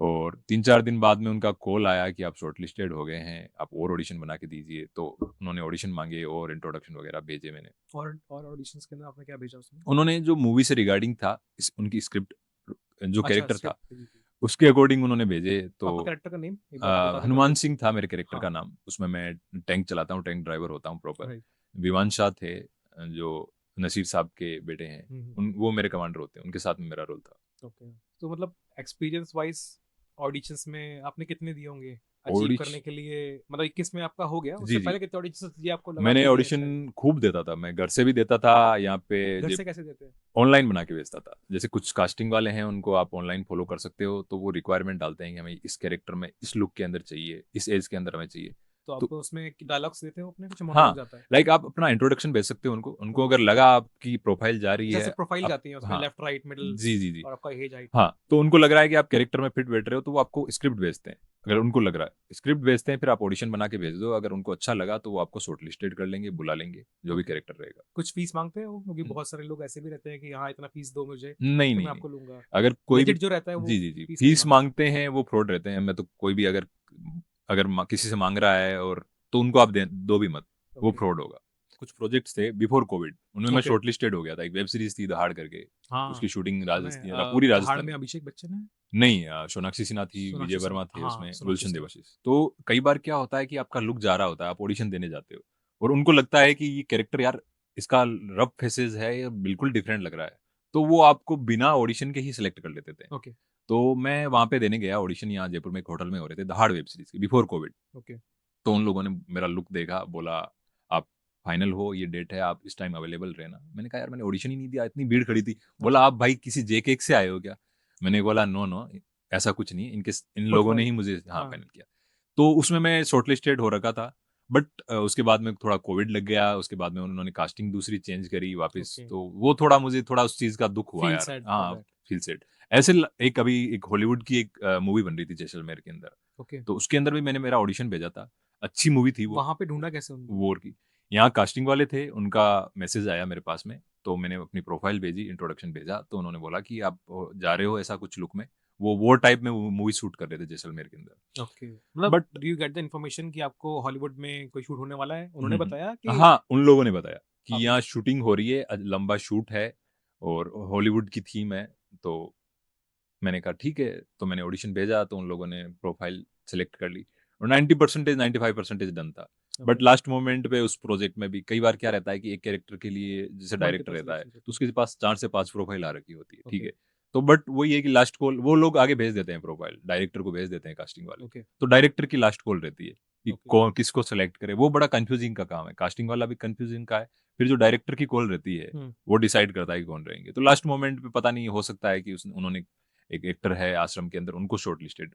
और 3-4 दिन बाद में उनका कॉल आया कि आप शॉर्टलिस्टेड हो गए हैं, आप और ऑडिशन बना के दीजिए। तो उन्होंने ऑडिशन माँगे और इंट्रोडक्शन वगैरह भेजे मैंने। और ऑडिशंस के अंदर आपने क्या भेजा उसमें? उन्होंने जो मूवी से रिगार्डिंग था, उनकी स्क्रिप्ट जो अच्छा, कैरेक्टर था, स्क्रिप्ट भेजी थी। उसके अकॉर्डिंग उन्होंने भेजे। तो आपका कैरेक्टर का नेम एक बार बता दो हनुमान ताकि। सिंह था मेरे कैरेक्टर हाँ, का नाम। उसमें मैं टैंक चलाता हूँ, टैंक ड्राइवर होता हूँ प्रॉपर। राइट। विवान शाह थे जो नसीर साहब के बेटे हैं। हुँ, वो मेरे कमांडर होते हैं, उनके साथ में मेरा रोल था। ओके। तो मतलब एक्सपीरियंस वाइज़ ऑडिशंस में आपने कितने दिए होंगे अचीव ऑडिश करने के लिए? मतलब 21 में आपका हो गया, जी, उससे जी। पहले कितने ऑडिशंस दिए आपको लगा मैंने कि ये ऑडिशन अच्छा है? खूब देता था। मैं घर से भी देता था, यहाँ पे घर से कैसे देते हैं? ऑनलाइन बना के भेजता था। जैसे कुछ कास्टिंग वाले हैं, उनको आप ऑनलाइन फॉलो कर सकते हो, तो वो रिक्वायरमेंट डालते हैं कि हमें इस कैरेक्टर में, इस लुक के अंदर चाहिए, इस एज के अंदर हमें चाहिए। तो आप तो उसमें डायलॉग्स देते हो अपने, कुछ मोनोलॉग हाँ, जाता है? लाइक आप अपना इंट्रोडक्शन भेज सकते हो उनको। उनको ओके। अगर लगा आपकी प्रोफाइल जा रही जैसे है, प्रोफाइल आप जाती है उसमें हाँ, लेफ्ट, राइट, मिडल जी, जी, जी। और आपका एज, हाइट। हाँ, तो उनको लग रहा है कि आप कैरेक्टर में फिट बैठ रहे हो, तो वो आपको स्क्रिप्ट भेजते हैं। अगर उनको लग रहा है, स्क्रिप्ट भेजते हैं, फिर आप ऑडिशन बना के भेज दो। अगर उनको अच्छा लगा, तो वो आपको शॉर्टलिस्टेड कर लेंगे, बुला लेंगे, जो भी ओके। कैरेक्टर रहेगा। कुछ फीस माँगते हैं वो? क्योंकि न बहुत सारे लोग ऐसे भी रहते हैं कि हाँ, इतना फीस दो मुझे, नहीं, फिर नहीं, मैं नहीं। आपको लूँगा। अगर कोई भी लेजिट जो रहता है वो जी, जी, जी, फीस नहीं फीस माँगता। माँगते हैं, वो फ्रॉड रहते हैं। मैं तो कोई भी अगर अगर म किसी से माँग रहा है और तो उनको आप दो भी मत, वो ओके, फ्रॉड होगा। कुछ प्रोजेक्ट्स थे बिफोर कोविड, उनमें मैं ओके। शॉर्टलिस्टेड हो गया था। एक वेब सीरीज़ थी दहाड़ करके, हाँ, उसकी शूटिंग सुना है। पूरी दहाड़ राजस्थान में में। अभिषेक बच्चन है? नहीं, सोनाक्षी सिन्हा थी, विजय सोनाक्षी सिन्हा, वर्मा थे हाँ, उसमें, सोनाक्षी गुलशन सिन्हा। देवाशीष। तो कई बार क्या होता है कि आपका लुक जा रहा होता है, आप ऑडिशन देने जाते हो और उनको लगता है कि ये कैरेक्टर यार इसका रफ फेसेस है, ये बिल्कुल डिफरेंट लग रहा है। तो वो आपको बिना ऑडिशन के ही सिलेक्ट कर लेते थे। ओके, तो मैं वहाँ पे देने गया ऑडिशन, यहाँ जयपुर में एक होटल में हो रहे थे, दहाड़ वेब सीरीज़ के, बिफोर कोविड। ओके, तो उन लोगों ने मेरा लुक देखा, बोला, "आप फाइनल हो, ये डेट है, आप इस टाइम अवेलेबल रहना।" मैंने कहा, "यार मैंने ऑडिशन ही नहीं दिया, इतनी भीड़ खड़ी थी।" बोला, अच्छा। "आप भाई किसी जेकेक से आए हो क्या?" मैंने बोला, "नो, नो, ऐसा कुछ नहीं है, इन लोगों ने फुटफॉल। ही मुझे हाँ, हाँ, फाइनल किया।" तो उसमें मैं शॉर्टलिस्टेड हो रखा था, बट उसके बाद में थोड़ा कोविड लग गया, उसके बाद में उन्होंने कास्टिंग दूसरी चेंज करी वापस, ओके। तो वो थोड़ा मुझे थोड़ा उस चीज़ का दुःख हुआ फील यार। सैड फॉर हाँ, दैट। Feel sad. ऐसे ल एक अभी एक हॉलीवुड की एक मूवी बन रही थी जैसलमेर के अंदर, ओके। तो उसके अंदर भी मैंने मेरा ऑडिशन भेजा था। अच्छी मूवी थी वो, वहाँ पे ढूँढा कैसे उनको? वॉर की। यहाँ कास्टिंग वाले थे, उनका मैसेज आया मेरे पास में, तो मैंने अपनी प्रोफाइल भेजी, इंट्रोडक्शन भेजा, तो उन्होंने बोला कि आप जा रहे हो ऐसा कुछ लुक में। वो वॉर टाइप में वो मूवी शूट कर रहे थे जैसलमेर के अंदर। ओके। मतलब but do you get the information कि आपको हॉलीवुड में कोई शूट होने वाला है? उन्होंने हुँ, हुँ। बताया कि हाँ, उन लोगों ने बताया कि आप। यहाँ शूटिंग हो रही है, लंबा शूट है और हॉलीवुड की थीम है, तो मैंने कहा ठीक है, तो मैंने ऑडिशन भेजा, तो उन लोगों ने प्रोफाइल सेलेक्ट कर ली और 90% 95% डन था। बट ओके, लास्ट मोमेंट पे उस प्रोजेक्ट में भी कई बार क्या रहता है कि एक कैरेक्टर के लिए जैसे डायरेक्टर मल्टीपल रहता है, सिलेक्शंस तो होते हैं। उसके पास 4 से 5 प्रोफाइल आ रखी होती है, ठीक ओके, है? तो बट वही है कि लास्ट कॉल वो लोग आगे भेज देते हैं प्रोफाइल, डायरेक्टर को भेज देते हैं कास्टिंग वाले। ओके, तो डायरेक्टर की लास्ट कॉल रहती है कि ओके। कौन किसको सेलेक्ट करे, वो बड़ा कन्फ्यूजिंग का काम है। कास्टिंग वाला भी कन्फ्यूजिंग का है, फिर जो डायरेक्टर की कॉल रहती है, हुँ। वो डिसाइड करता है कि कौन रहेंगे। तो लास्ट मोमेंट पे पता नहीं हो सकता है कि उन्होंने एक एक्टर है आश्रम के अंदर, उनको शॉर्टलिस्टेड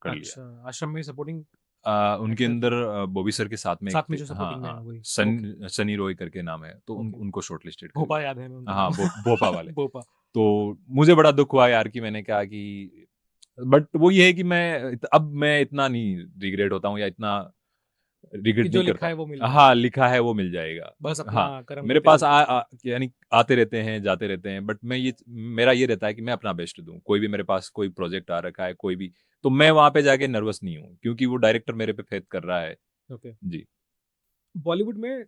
कर लिया। अच्छा, आश्रम में सपोर्टिंग उनके एक्टर अंदर बॉबी सर के साथ में एक साथ में थे, जो हाँ, सपोर्टिंग में है हाँ, वही। ओके, सनी रॉय करके नाम है, तो ओके। उनको शॉर्टलिस्टेड कर भोपा लिया। याद है हमें उनका हाँ, नाम। भोपा वाले। भोपा। तो मुझे बड़ा दुःख हुआ यार कि मैंने कहा कि बट वो ये है कि अब मैं इतना नहीं रिग्रेट होता हूँ या इतना कि रिग्रेट जो नहीं लिखा करता। है वो मिल हाँ, जाएगा। लिखा है वो मिल जाएगा। बस अपना हाँ, कर्म मेरे करते पास रहो। यानी आते रहते हैं, जाते रहते हैं, बट मेरा ये रहता है कि मैं अपना बेस्ट दूँ। कोई भी मेरे पास कोई प्रोजेक्ट आ रखा है, कोई भी, तो मैं वहाँ पे जाके नर्वस नहीं हूँ, क्योंकि वो डायरेक्टर मेरे पे फेथ कर रहा है। ओके। जी। बॉलीवुड में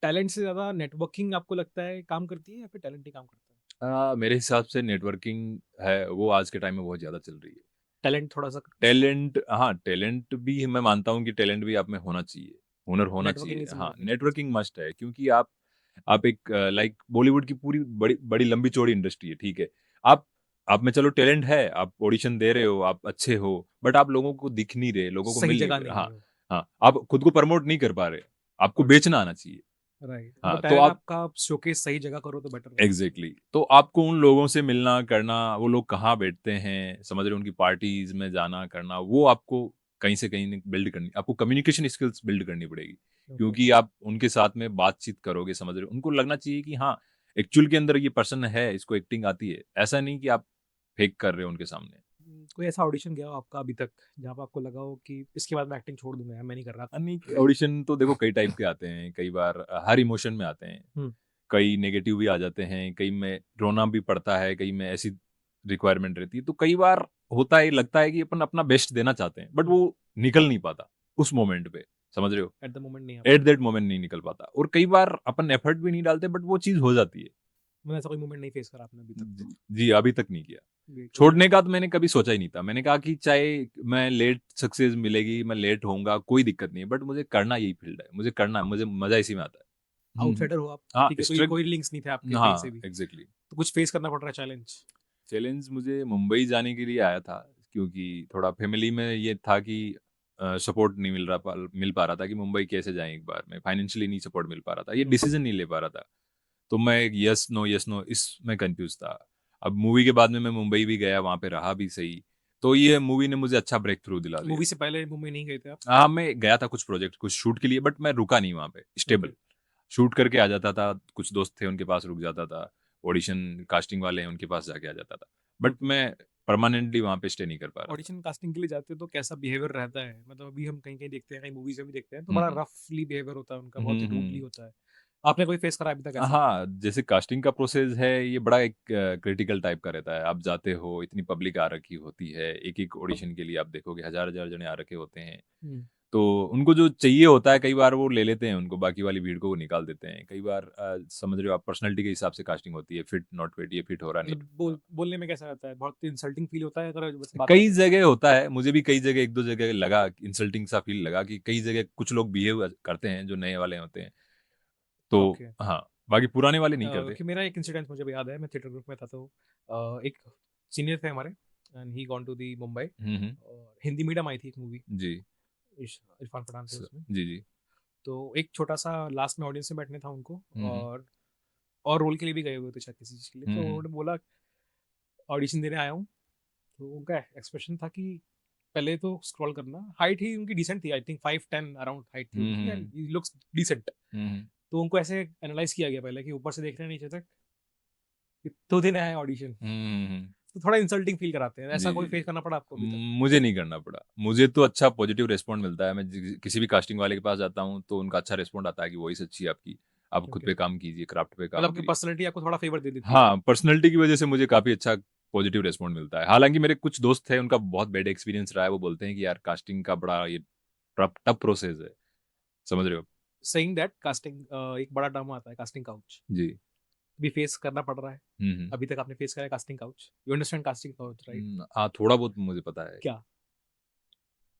टैलेंट से ज़्यादा नेटवर्किंग आपको लगता है काम करती है या फिर टैलेंट ही काम करता है? मेरे हिसाब से नेटवर्किंग है, वो आज के टाइम में बहुत ज़्यादा चल रही है। टैलेंट थोड़ा-सा टैलेंट हाँ, टैलेंट भी मैं मानता हूँ कि टैलेंट भी आप में होना चाहिए, हुनर होना नेटवर्किंग चाहिए। इज़ हाँ, इम्पोर्टेंट। नेटवर्किंग मस्ट है, क्योंकि आप एक लाइक बॉलीवुड की पूरी बड़ी बड़ी लंबी-चौड़ी इंडस्ट्री है, ठीक है? आप आप में चलो टैलेंट है, आप ऑडिशन दे रहे हो, आप अच्छे हो, बट आप लोगों को दिख नहीं रहे, लोगों को सही मिल नहीं जगह रहे। नहीं हाँ, हो। हाँ, आप खुद को प्रमोट नहीं कर पा रहे, आपको और बेचना आना चाहिए। राइट, मतलब हाँ, तो टैलेंट आप आपका आप शोकेस सही जगह करो तो बेटर रहेगा। एग्ज़ैक्टली, तो आपको उन लोगों से मिलना, करना, वो लोग कहाँ बैठते हैं, समझ रहे हो, उनकी पार्टीज़ में जाना, करना, वो आपको कहीं से कहीं बिल्ड करनी, आपको कम्युनिकेशन स्किल्स बिल्ड करनी पड़ेगी। ओके, क्योंकि आप उनके साथ में बातचीत करोगे, समझ रहे हो, उनको लगना चाहिए कि हाँ, एक्चुअल के अंदर ये पर्सन है, इसको एक्टिंग आती है। ऐसा नहीं कि आप फेक कर रहे हो उनके सामने। कोई ऐसा ऑडिशन गया हो आपका अभी तक जहाँ पे आपको लगा हो कि इसके बाद मैं एक्टिंग छोड़ दूंगा यार, मैं नहीं कर रहा? नहीं, ऑडिशन तो देखो कई टाइप के आते हैं, कई बार हर इमोशन में आते हैं। हम्म। कई नेगेटिव भी आ जाते हैं, कई में रोना भी पड़ता है, कई में ऐसी रिक्वायरमेंट रहती है। तो कई बार होता है, लगता है कि अपन अपना बेस्ट देना चाहते हैं, बट वो निकल नहीं पाता उस मोमेंट पे, समझ रहे हो? एट द मोमेंट नहीं एट दैट मोमेंट नहीं निकल पाता, और कई बार अपन एफर्ट भी नहीं डालते, बट वो चीज़ हो जाती है। मैंने ऐसा कोई मोमेंट नहीं फेस करा आपने अभी तक? जी, जी, अभी तक नहीं किया। कोई- छोड़ने का तो मैंने कभी सोचा ही नहीं था। मैंने कहा कि चाहे मैं लेट सक्सेस मिलेगी, मैं लेट होऊँगा, कोई दिक्कत नहीं है, बट मुझे करना यही फील्ड है। मुझे करना है, मुझे मज़ा इसी में आता है। आउटसाइडर हो आप, हाँ, ठीक है, कोई स्ट्रग कोई लिंक्स नहीं थे आपके कहीं से हाँ, भी, एग्ज़ैक्टली। तो कुछ फेस करना पड़ रहा है चैलेंज? चैलेंज मुझे मुंबई जाने के लिए आया था, क्योंकि थोड़ा फैमिली में ये था कि सपोर्ट नहीं मिल पा रहा था कि मुंबई कैसे जाएँ एक बार में, फाइनेंशियली नहीं सपोर्ट मिल पा रहा था, ये डिसीज़न नहीं ले पा रहा था। तो मैं यस, नो इसमें कन्फ्यूज़ था। अब मूवी के बाद में मैं मुंबई भी गया, वहाँ पे रहा भी सही। तो ये मूवी ने मुझे अच्छा ब्रेक थ्रू दिला दिया। मूवी से पहले मुंबई नहीं गए थे आप? हाँ, मैं गया था कुछ प्रोजेक्ट, कुछ शूट के लिए, बट मैं रुका नहीं वहाँ पे, स्टेबल। Okay. शूट करके आ जाता था, कुछ दोस्त थे उनके पास रुक जाता था, ऑडिशन कास्टिंग वाले हैं उनके पास जाके आ जाता था। बट मैं परमानेंटली वहाँ पे स्टे नहीं कर पा रहा था। ऑडिशन कास्टिंग के लिए जाते हो तो कैसा बिहेवियर रहता है? मतलब अभी हम कहीं कहीं देखते हैं, कहीं मूवीज में भी देखते हैं, तो हुँ, बड़ा हुँ। रफली बिहेवियर होता है उनका, बहुत ही हुँ, रूडली हुँ। होता है। आपने कोई फेस करा अभी तक ऐसा? हाँ, जैसे कास्टिंग का प्रोसेस है, ये बड़ा एक क्रिटिकल टाइप का रहता है। आप जाते हो, इतनी पब्लिक आ रखी होती है, एक-एक ऑडिशन के लिए आप देखोगे हज़ार-हज़ार जने आ रखे होते हैं। हम्म। तो उनको जो चाहिए होता है, कई बार वो ले लेते हैं उनको, बाकी वाली भीड़ को वो निकाल देते हैं। कई बार समझ रहे हो आप, पर्सनैलिटी के हिसाब से कास्टिंग होती है, फिट, नॉट फिट, ये फिट हो रहा नहीं। मतलब बोलने में कैसा रहता है? बहुत इंसल्टिंग फील होता है अगर बस बात कई करें? जगह होता है, मुझे भी कई जगह 1-2 जगह लगा, इंसल्टिंग सा फ़ील लगा कि कई जगह कुछ लोग बिहेव करते हैं जो नए वाले होते हैं। तो ओके। हाँ, बाकी पुराने वाले नहीं करते। कि मेरा एक इंसिडेंट मुझे भी याद है, मैं थिएटर ग्रुप में था, तो एक सीनियर थे हमारे, and he gone to the Mumbai. हुँ, हुँ। हिंदी मीडियम आई थी एक मूवी, जी। इरफान पठान थे उसमें। जी, जी। तो एक छोटा सा लास्ट में ऑडियंस में बैठने था उनको, हुँ, हुँ। और रोल के लिए भी गए हुए थे शायद किसी चीज़ के लिए, हुँ, तो हुँ। उन्होंने बोला ऑडिशन देने आया हूँ। तो उनका एक्सप्रेशन था कि पहले तो स्क्रॉल करना, हाइट ही उनकी डिसेंट थी, आई थिंक 5'10" अराउंड हाइट थी हुँ, उनकी, and hmm. He looks decent. Hmm, hmm. तो उनको ऐसे एनालाइज किया गया पहले कि ऊपर से देख रहे हैं नीचे तक, कि तो देने आए ऑडिशन। हुँ, हुँ, हुँ। तो थोड़ा इंसल्टिंग फील कराते हैं, जी, ऐसा कोई जी, फेस जी। करना पड़ा आपको अभी तक? मुझे नहीं करना पड़ा। मुझे तो अच्छा पॉज़िटिव रिस्पॉन्ड मिलता है। मैं किसी भी कास्टिंग वाले के पास जाता हूँ, तो उनका अच्छा रिस्पॉन्ड आता है कि वॉइस अच्छी है आपकी, आप खुद ओके। पे काम कीजिए, क्राफ्ट पे मतलब काम आपकी करिए। पर्सनैलिटी आपको थोड़ा फेवर दे देती है? हाँ, पर्सनैलिटी की वज़ह से मुझे काफ़ी अच्छा पॉज़िटिव रिस्पॉन्ड मिलता है। हालाँकि मेरे कुछ दोस्त थे, उनका बहुत बैड एक्सपीरियंस रहा है। वो बोलते हैं कि यार कास्टिंग का बड़ा ये टफ टफ प्रोसेस है। समझ रहे हो? सेइंग दैट कास्टिंग, एक बड़ा टर्म आता है कास्टिंग काउच, जी। भी फेस करना पड़ रहा है। हुँ, हुँ। अभी तक आपने फेस करा है casting couch? You understand casting couch, right? हाँ, थोड़ा बहुत मुझे पता है। क्या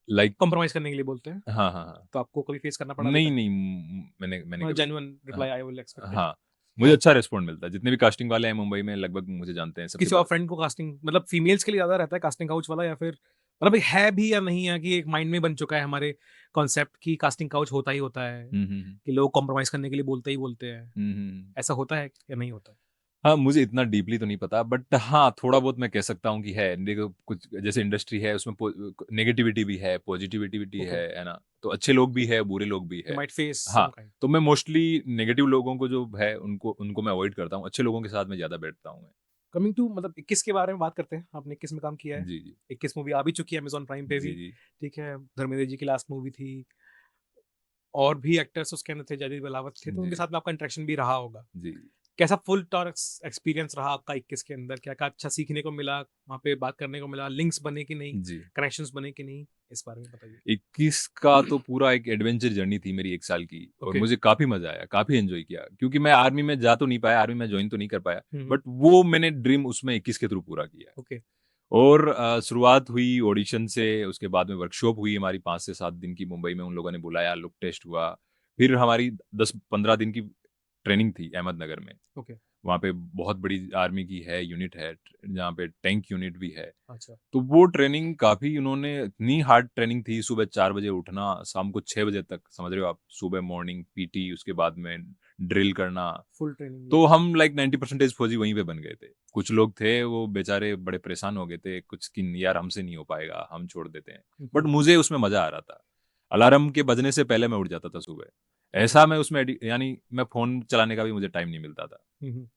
लाइक कॉम्प्रोमाइज करने के लिए बोलते हैं? हाँ, हाँ, हाँ। तो आपको कभी फेस करना पड़ा अभी नहीं, तक? नहीं, मैंने कभी जेन्युइन हाँ, रिप्लाई आई विल एक्सपेक्ट। हाँ, मुझे अच्छा रिस्पॉन्ड मिलता है। जितने भी कास्टिंग वाले हैं मुंबई में, लगभग मुझे जानते हैं, सबके किसी और पास फ्रेंड को कास्टिंग, मतलब फीमेल्स के लिए ज्यादा रहता है कास्टिंग काउच वाला, या फिर मतलब है भी या नहीं है, कि एक माइंड में बन चुका है हमारे कॉन्सेप्ट की कास्टिंग काउच होता ही होता है, हुँ, हुँ, हुँ। कि लोग कॉम्प्रोमाइज करने के लिए बोलते ही बोलते हैं? हुँ, हुँ, हुँ। ऐसा होता है या नहीं होता? हाँ, मुझे इतना डीपली तो नहीं पता, बट हाँ, थोड़ा बहुत मैं कह सकता हूँ कि है। देखो, कुछ जैसे इंडस्ट्री है, उसमें नेगेटिविटी भी है, पॉजिटिविटी भी ओके, है ना? तो अच्छे लोग भी है, बुरे लोग भी यू है। माइट फेस सम हाँ, काइंड। तो मैं मोस्टली नेगेटिव लोगों को जो है, उनको उनको मैं अवॉइड करता हूँ। अच्छे लोगों के साथ मैं ज़्यादा बैठता हूँ मैं। कमिंग टू, मतलब 21 के बारे में बात करते हैं, आपने 21 में काम किया है। जी, जी। 21 मूवी आ भी चुकी है अमेजोन प्राइम पे जी, भी, जी। ठीक है, धर्मेंद्र जी की लास्ट मूवी थी, और भी एक्टर्स उसके अंदर थे, जयदीप बलावत थे, तो उनके जी, साथ में आपका इंटरेक्शन भी रहा होगा। जी। कैसा फुल टॉर एक्सपीरियंस रहा आपका 21 के अंदर? क्या-क्या अच्छा सीखने को मिला, वहाँ पे बात करने को मिला, लिंक्स बने कि नहीं, जी। कनेक्शंस बने कि नहीं? इस बारे में बताइए। 21 का तो पूरा एक एडवेंचर जर्नी थी मेरी 1 साल की, और ओके। मुझे काफ़ी मज़ा आया, काफ़ी एन्जॉय किया। क्योंकि मैं आर्मी में जा तो नहीं पाया, आर्मी में जॉइन तो नहीं कर पाया, हुँ, हुँ। बट वो मैंने ड्रीम उसमें 21 के थ्रू पूरा किया। ओके। और शुरुआत हुई ऑडिशन से, उसके बाद में वर्कशॉप हुई हमारी 5 से 7 दिन की मुंबई में, उन लोगों ने बुलाया, लुक टेस्ट हुआ। फिर हमारी 10-15 दिन की ट्रेनिंग थी अहमदनगर में। ओके। वहाँ पे बहुत बड़ी आर्मी की है, यूनिट है, जहाँ पे टैंक यूनिट भी है। अच्छा। तो वो ट्रेनिंग काफ़ी, उन्होंने इतनी हार्ड ट्रेनिंग थी, सुबह 4 बजे उठना, शाम को 6 बजे तक, समझ रहे हो आप? सुबह मॉर्निंग पीटी, उसके बाद में ड्रिल करना। फुल ट्रेनिंग तो लिया। हम लाइक 90% फौजी वहीं पे बन गए थे। कुछ लोग थे, वो बेचारे बड़े परेशान हो गए थे, कुछ कि यार हमसे नहीं हो पाएगा, हम छोड़ देते हैं। हुँ, बट हुँ। मुझे उसमें मज़ा आ रहा था। अलार्म के बजने से पहले मैं उठ जाता था सुबह। ओके। ऐसा मैं उसमें यानी मैं फ़ोन चलाने का भी मुझे टाइम नहीं मिलता था। हुँ, हुँ।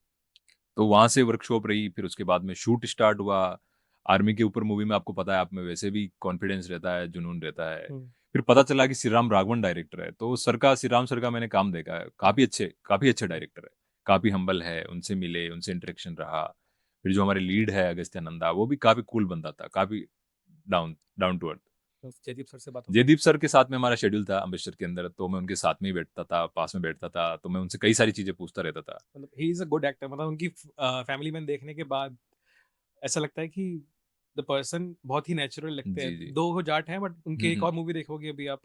तो वहाँ से वर्कशॉप रही, फिर उसके बाद में शूट स्टार्ट हुआ। आर्मी के ऊपर मूवी में आपको पता है आप में वैसे भी कॉन्फिडेंस रहता है, जुनून रहता है। हम्म, फिर पता चला कि श्री राम राघवन डायरेक्टर है, तो श्री राम सर का मैंने काम देखा है, काफ़ी अच्छे डायरेक्टर है, काफ़ी हम्बल है, उनसे मिले, उनसे इंटरेक्शन रहा। फिर जो हमारे लीड है अगस्त्य नंदा, वो भी काफ़ी कूल बंदा था, काफ़ी डाउन डाउन टू अर्थ। तो जयदीप सर से बात हो गई? जयदीप सर के साथ में हमारा शेड्यूल था अमृतसर के अंदर, तो मैं उनके साथ में ही बैठता था, पास में बैठता था, तो मैं उनसे कई सारी चीज़ें पूछता रहता था। मतलब he is a good actor, मतलब उनकी फैमिली मैन देखने के बाद ऐसा लगता है कि द पर्सन बहुत ही नेचुरल लगते जी, हैं। जी। दो जाट हैं बट हुँ, उनके एक हुँ। और मूवी देखोगे अभी आप,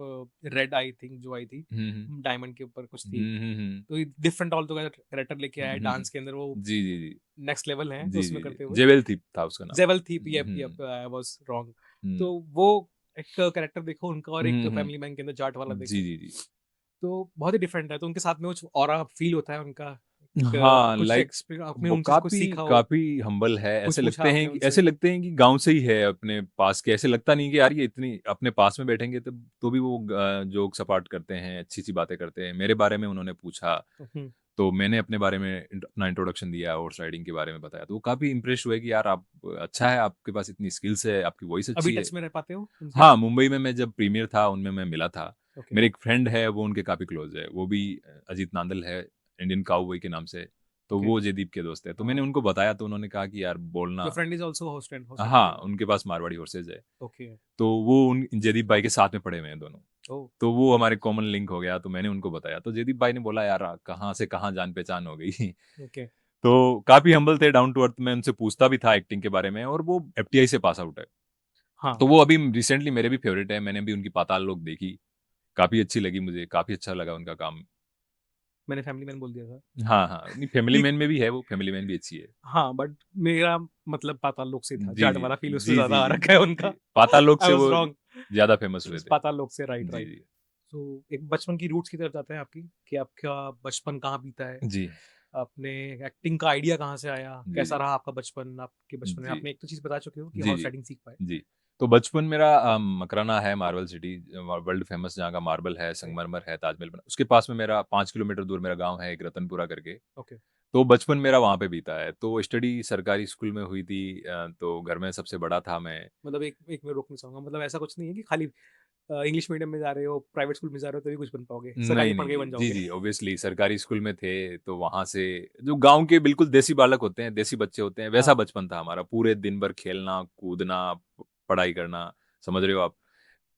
रेड आई थिंक जो आई थी, हुँ, हुँ। डायमंड के ऊपर कुछ थी, हुँ, हुँ, हुँ। तो डिफरेंट ऑल टुगेदर कैरेक्टर लेके आया हुँ, है हुँ, हुँ। डांस के अंदर, वो जी, जी, जी। नेक्स्ट लेवल है जी, उसमें जी, जी। करते हुए। जेवेल थीप था उसका नाम। जेवल थी, yup hmm, yup, I was wrong. Hmm. तो वो एक कैरेक्टर देखो उनका और एक हुँ, हुँ। फैमिली मैन के अंदर जाट वाला जी, देखो, जी, जी। तो बहुत ही डिफरेंट है। तो उनके साथ में कुछ ऑरा फील होता है उनका, हाँ, कुछ लाइक एक्सपीरियंस आपने वो उनसे कुछ काफ़ी सीखा हो, काफ़ी हम्बल है। कुछ पूछा आपने उनसे? ऐसे लगते हैं कि गाँव से ही है अपने पास के। ऐसे लगता नहीं कि यार ये इतनी अपने पास में बैठेंगे तो भी वो जोक सपाट करते हैं, अच्छी-अच्छी बातें करते हैं। मेरे बारे में उन्होंने पूछा, हम्म, तो मैंने अपने बारे में अपना इंट्रोडक्शन दिया, हॉर्स राइडिंग के बारे में बताया। तो वो काफ़ी इम्प्रेस हुए कि यार आप अच्छा है, आपके पास इतनी स्किल्स है, आपकी वॉइस अभी अच्छी है। टच में रह पाते हो उनसे? हाँ, मुंबई में मैं जब प्रीमियर था, उनमें मैं मिला था। ओके। मेरे एक फ्रेंड है, वो उनके काफ़ी क्लोज़ है। वो भी अजीत नांदल है, इंडियन काउबॉय के नाम से। तो ओके। वो जयदीप के दोस्त हैं। तो मैंने हाँ, उनको बताया, तो उन्होंने कहा कि यार बोलना। Your friend is also host हाँ, राइडिंग? उनके पास मारवाड़ी हॉर्सेज़ है। ओके। तो वो उन जयदीप भाई के साथ में पढ़े हुए हैं दोनों। ओ, तो वो हमारे कॉमन लिंक हो गया, तो मैंने उनको बताया। तो जयदीप भाई ने बोला, यार कहाँ से कहाँ जान-पहचान हो गई। ओके। तो काफ़ी हम्बल थे, डाउन टू अर्थ। मैं उनसे पूछता भी था एक्टिंग के बारे में, और वो एफटीआई से पास आउट है। हाँ, तो वो अभी रिसेंटली मेरे भी फेवरेट है। मैंने भी उनकी पाताल लोक देखी। काफ़ी अच्छी लगी मुझे, काफ़ी अच्छा लगा उनका काम। मैंने फैमिली मैन बोल दिया था। हाँ, हाँ, नहीं फैमिली ठीक। मैन में भी है वो, फैमिली मैन भी अच्छी है। हाँ, बट मेरा मतलब पाताल लोक से था, जी, जाट जी। वाला फील उसमें जी, ज़्यादा जी, आ जी, रखा है जी, उनका। जी। पाताल लोक आई से वाज़ वो रॉन्ग। ज़्यादा फेमस हुए थे। पाताल लोक से, राइट, जी, राइट। जी। तो एक बचपन की रूट्स की तरफ जाते हैं आपकी, कि आपका बचपन कहाँ बीता है? जी, आपने एक्टिंग का आइडिया कहाँ से आया? जी, कैसा जी। रहा आपका बचपन? आपके बचपन में जी। आपने एक तो चीज़ बता चुके हो कि जी, हॉर्स जी। राइडिंग सीख पाए। जी। तो बचपन मेरा मकराना है, मार्बल सिटी, वर्ल्ड फेमस जहाँ का मार्बल है, ओके, संगमरमर है, ताजमहल बना उसके पास में मेरा 5 किलोमीटर दूर मेरा गाँव है एक रतनपुरा करके। ओके। तो बचपन मेरा वहाँ पे बीता है। तो स्टडी सरकारी स्कूल में हुई थी, तो घर में सबसे बड़ा था मैं। मतलब एक एक मैं रोकना चाहूँगा, मतलब ऐसा कुछ नहीं है कि खाली इंग्लिश मीडियम में जा रहे हो, प्राइवेट स्कूल में जा रहे हो तभी कुछ बन पाओगे, सरकारी नहीं, पढ़ नहीं, के ही नहीं। बन जी, जाओगे। जी, ऑब्वियसली सरकारी स्कूल में थे, तो वहाँ से जो गाँव के बिल्कुल देसी बालक होते हैं, देसी बच्चे होते हैं, वैसा हाँ, बचपन था हमारा। पूरे दिन भर खेलना, कूदना, पढ़ाई करना, समझ रहे हो आप?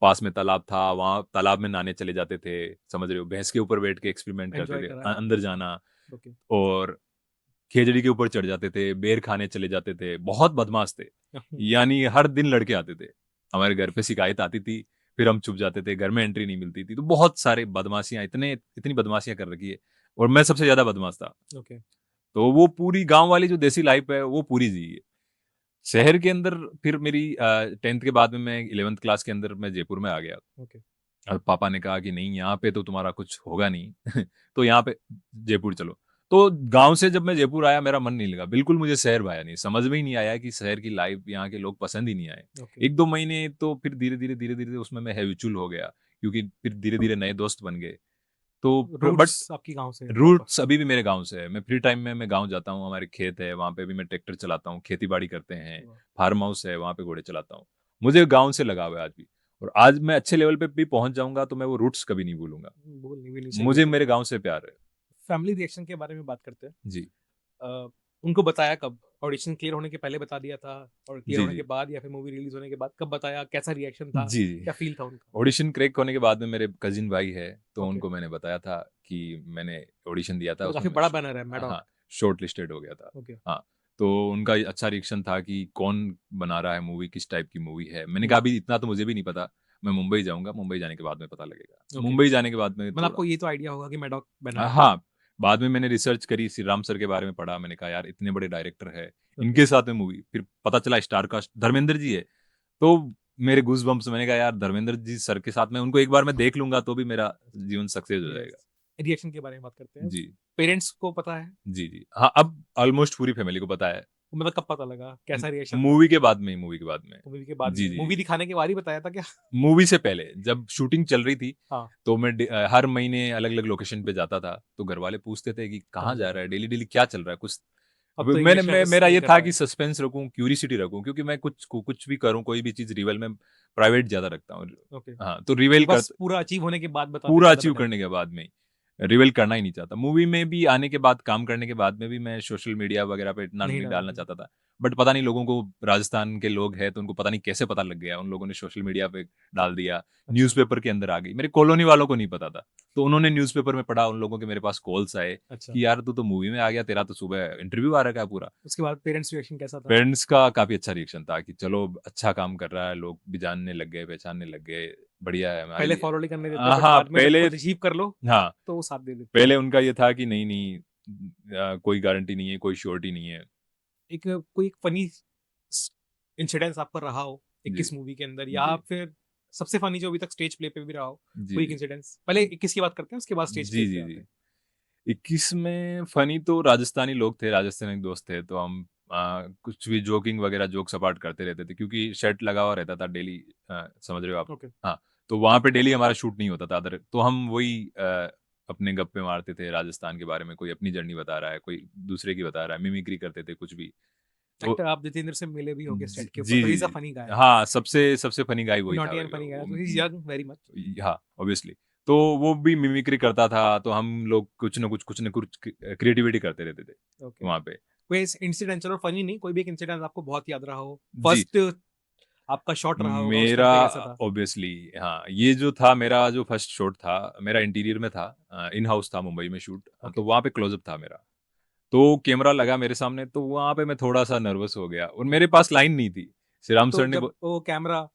पास में तालाब था, वहाँ तालाब में नहाने चले जाते थे, समझ रहे हो? भैंस के ऊपर बैठ के एक्सपेरिमेंट करते एन्जॉय थे, करा है आपने अंदर उसमें। जाना, ओके। और खेजड़ी के ऊपर चढ़ जाते थे, बेर खाने चले जाते थे, बहुत बदमाश थे। यानी हर दिन लड़के आते थे। हमारे घर पे शिकायत आती थी, फिर हम चुप जाते थे, घर में एंट्री नहीं मिलती थी। तो बहुत सारे बदमाशियाँ, इतनी बदमाशियाँ कर रखी है, और मैं सबसे ज़्यादा बदमाश था। ओके, तो वो पूरी गाँव वाली जो देसी लाइफ़ है, वो पूरी जी है। शहर के अंदर फिर मेरी 10th के बाद में मैं 11th क्लास के अंदर मैं जयपुर में आ गया। ओके। पापा ने कहा कि नहीं, यहाँ पे तो तुम्हारा कुछ होगा नहीं। तो यहाँ पे जयपुर चलो। तो गाँव से जब मैं जयपुर आया, मेरा मन नहीं लगा। बिल्कुल मुझे शहर भाया नहीं। समझ में ही नहीं आया कि शहर की लाइफ़, यहाँ के लोग पसंद ही नहीं आए। ओके। 1-2 महीने तो फिर धीरे-धीरे उसमें मैं हैबिचुअल हो गया, क्योंकि फिर धीरे-धीरे नए दोस्त बन गए। तो बट रूट्स आपकी गाँव से है प्रॉपर? रूट्स अभी भी मेरे गाँव से है। मैं फ्री टाइम में मैं गाँव जाता हूँ, हमारे खेत है, वहाँ पे भी मैं ट्रैक्टर चलाता हूँ, खेती-बाड़ी करते हैं, वाह! फार्म हाउस है, वहाँ पे घोड़े चलाता हूँ। मुझे गाँव से लगाव है आज भी, और आज मैं अच्छे लेवल पे भी पहुँच जाऊँगा, तो मैं वो रूट्स कभी नहीं भूलूँगा। बोलनी भी नहीं चाहिए मुझे उसे। मेरे गाँव से प्यार है। फैमिली रिएक्शन के बारे में बात करते हैं। जी। अ, उनको बताया कब? ऑडिशन क्लियर होने के पहले बता दिया था, और क्लियर जी, होने के जी। बाद, या फिर मूवी रिलीज़ होने के बाद कब बताया? कैसा रिएक्शन था? जी, जी। क्या फ़ील था उनका? ऑडिशन क्रैक होने के बाद में मेरे कज़िन भाई है, तो ओके। उनको मैंने बताया था कि मैंने ऑडिशन दिया था, ये तो उसमें काफ़ी मैं बड़ा बैनर है, हाँ, मैडॉक। शॉर्ट लिस्टेड हो गया था। ओके। हाँ, तो उनका अच्छा रिएक्शन था कि कौन बना रहा है मूवी, किस टाइप की मूवी है। मैंने कहा हुँ, अभी इतना तो मुझे भी नहीं पता, मैं मुंबई जाऊँगा, मुंबई जाने के बाद में पता लगेगा। ओके। मुंबई जाने के बाद में मतलब थोड़ा आपको ये तो आइडिया होगा कि मैडॉक बैनर है। हाँ, बाद में मैंने रिसर्च करी, श्री राम सर के बारे में पढ़ा, मैंने कहा यार इतने बड़े डायरेक्टर हैं, ओके। इनके साथ में मूवी, फिर पता चला स्टार कास्ट धर्मेंद्र जी है। तो मेरे गूज़बम्प्स, मैंने कहा यार धर्मेंद्र जी सर के साथ में उनको एक बार मैं देख लूँगा, तो भी मेरा जीवन सक्सेस हो यस। जाएगा। रिएक्शन के बारे में बात करते हैं। जी। पेरेंट्स को पता है? जी, जी। हाँ, अब ऑलमोस्ट पूरी फैमिली को पता है। मतलब कब पता लगा? कैसा रिएक्शन था? मूवी के बाद में ही, मूवी के बाद में। मूवी के बाद जी, में? जी, मूवी जी। दिखाने के बाद ही बताया था क्या? मूवी से पहले जब शूटिंग चल रही थी, हाँ, तो मैं हर महीने अलग-अलग लोकेशन पे जाता था, तो घरवाले पूछते थे कि कहाँ कहाँ जा जा रहे रहा हो? है? डेली-डेली क्या चल रहा है? कुछ अब तो मैंने इंग्लिश मैं में मेरा नहीं ये कर था पाए। कि सस्पेंस रखूं, क्यूरियोसिटी रखूं, क्योंकि मैं कुछ भी करूं, कोई भी चीज रिवेल में प्राइवेट ज्यादा रखता हूँ। ओके। हाँ, तो रिवेल बस कर पूरा अचीव होने के बाद बताते पूरा ज़्यादा अचीव बेटर है। करने के बाद में रिवील करना ही नहीं चाहता। मूवी में भी आने के बाद, काम करने के बाद में भी मैं सोशल मीडिया वगैरह पे इतना नहीं नहीं डालना डालना चाहिए। चाहता था। बट पता नहीं लोगों को, राजस्थान के लोग हैं तो उनको पता नहीं कैसे पता लग गया। उन लोगों ने सोशल मीडिया पे डाल दिया, अच्छा, न्यूज़पेपर के अंदर आ गई। मेरे कॉलोनी वालों को नहीं पता था। तो उन्होंने न्यूज़पेपर में पढ़ा, उन लोगों के मेरे पास कॉल्स आए अच्छा। कि यार तू तो मूवी में आ गया, तेरा तो सुबह इंटरव्यू आ रखा है पूरा। उसके बाद पेरेंट्स रिएक्शन कैसा था? पेरेंट्स का काफ़ी अच्छा रिएक्शन था कि चलो अच्छा काम कर रहा है, लोग भी जानने लग गए, पहचानने लग गए, बढ़िया है हमारे पहले लिए। फॉलो नहीं करने देते बट हाँ, बाद में जब पहले कुछ अचीव कर लो, हाँ। तो वो साथ दे देते हैं। पहले उनका ये था कि नहीं कोई गारंटी नहीं है, कोई श्योरिटी नहीं है। कोई एक फनी इंसिडेंस आपका रहा हो जी, 21 मूवी के अंदर, या जी, फिर सबसे फनी जो अभी तक स्टेज प्ले पे भी रहा हो, जी, कोई एक जी, इंसिडेंस? पहले 21 की बात करते हैं, उसके बाद स्टेज प्ले जी, पे जी, आते जी। हैं। 21 में फनी तो राजस्थानी लोग थे, राजस्थानी दोस्त थे, तो हम कुछ भी जोकिंग वगैरह जोक-सपाट करते रहते थे, क्योंकि सेट लगा हुआ रहता था डेली। समझ रहे हो आप? ओके। हाँ, तो वहाँ पे डेली हमारा शूट नहीं होता था अदर, तो हम वही अपने गप्पे मारते थे राजस्थान के बारे में, कोई अपनी जर्नी बता रहा है, कोई दूसरे की बता रहा है, मिमिक्री करते थे कुछ भी। तो एक्टर आप जितेंद्र से मिले भी होंगे जी, सेट के ऊपर, जी, तो he is a ji, funny guy. जी। हाँ, सबसे सबसे फ़नी गाय वही था। नॉटी एंड फनी गाय, तो he is young very much. हाँ, ऑब्वियसली। तो वो भी मिमिक्री करता था, तो हम लोग कुछ न कुछ क्रिएटिविटी करते रहते थे ओके। वहाँ पे। कोई इंसिडेंट, चलो फनी नहीं, कोई भी एक इंसिडेंट आपको बहुत याद रहा हो, जी, फर्स्ट आपका शॉट रहा होगा, उस टाइम मेरा पे कैसा था? ऑब्वियसली हाँ, ये जो था मेरा जो फर्स्ट शॉट था, मेरा इंटीरियर में था। इन हाउस था मुंबई में शूट। तो ओके। वहाँ पे क्लोज़अप था मेरा। तो कैमरा लगा मेरे सामने, तो वहाँ पे मैं थोड़ा-सा नर्वस हो गया और मेरे पास लाइन नहीं थी। श्री राम तो सर ने जब बो वो कैमरा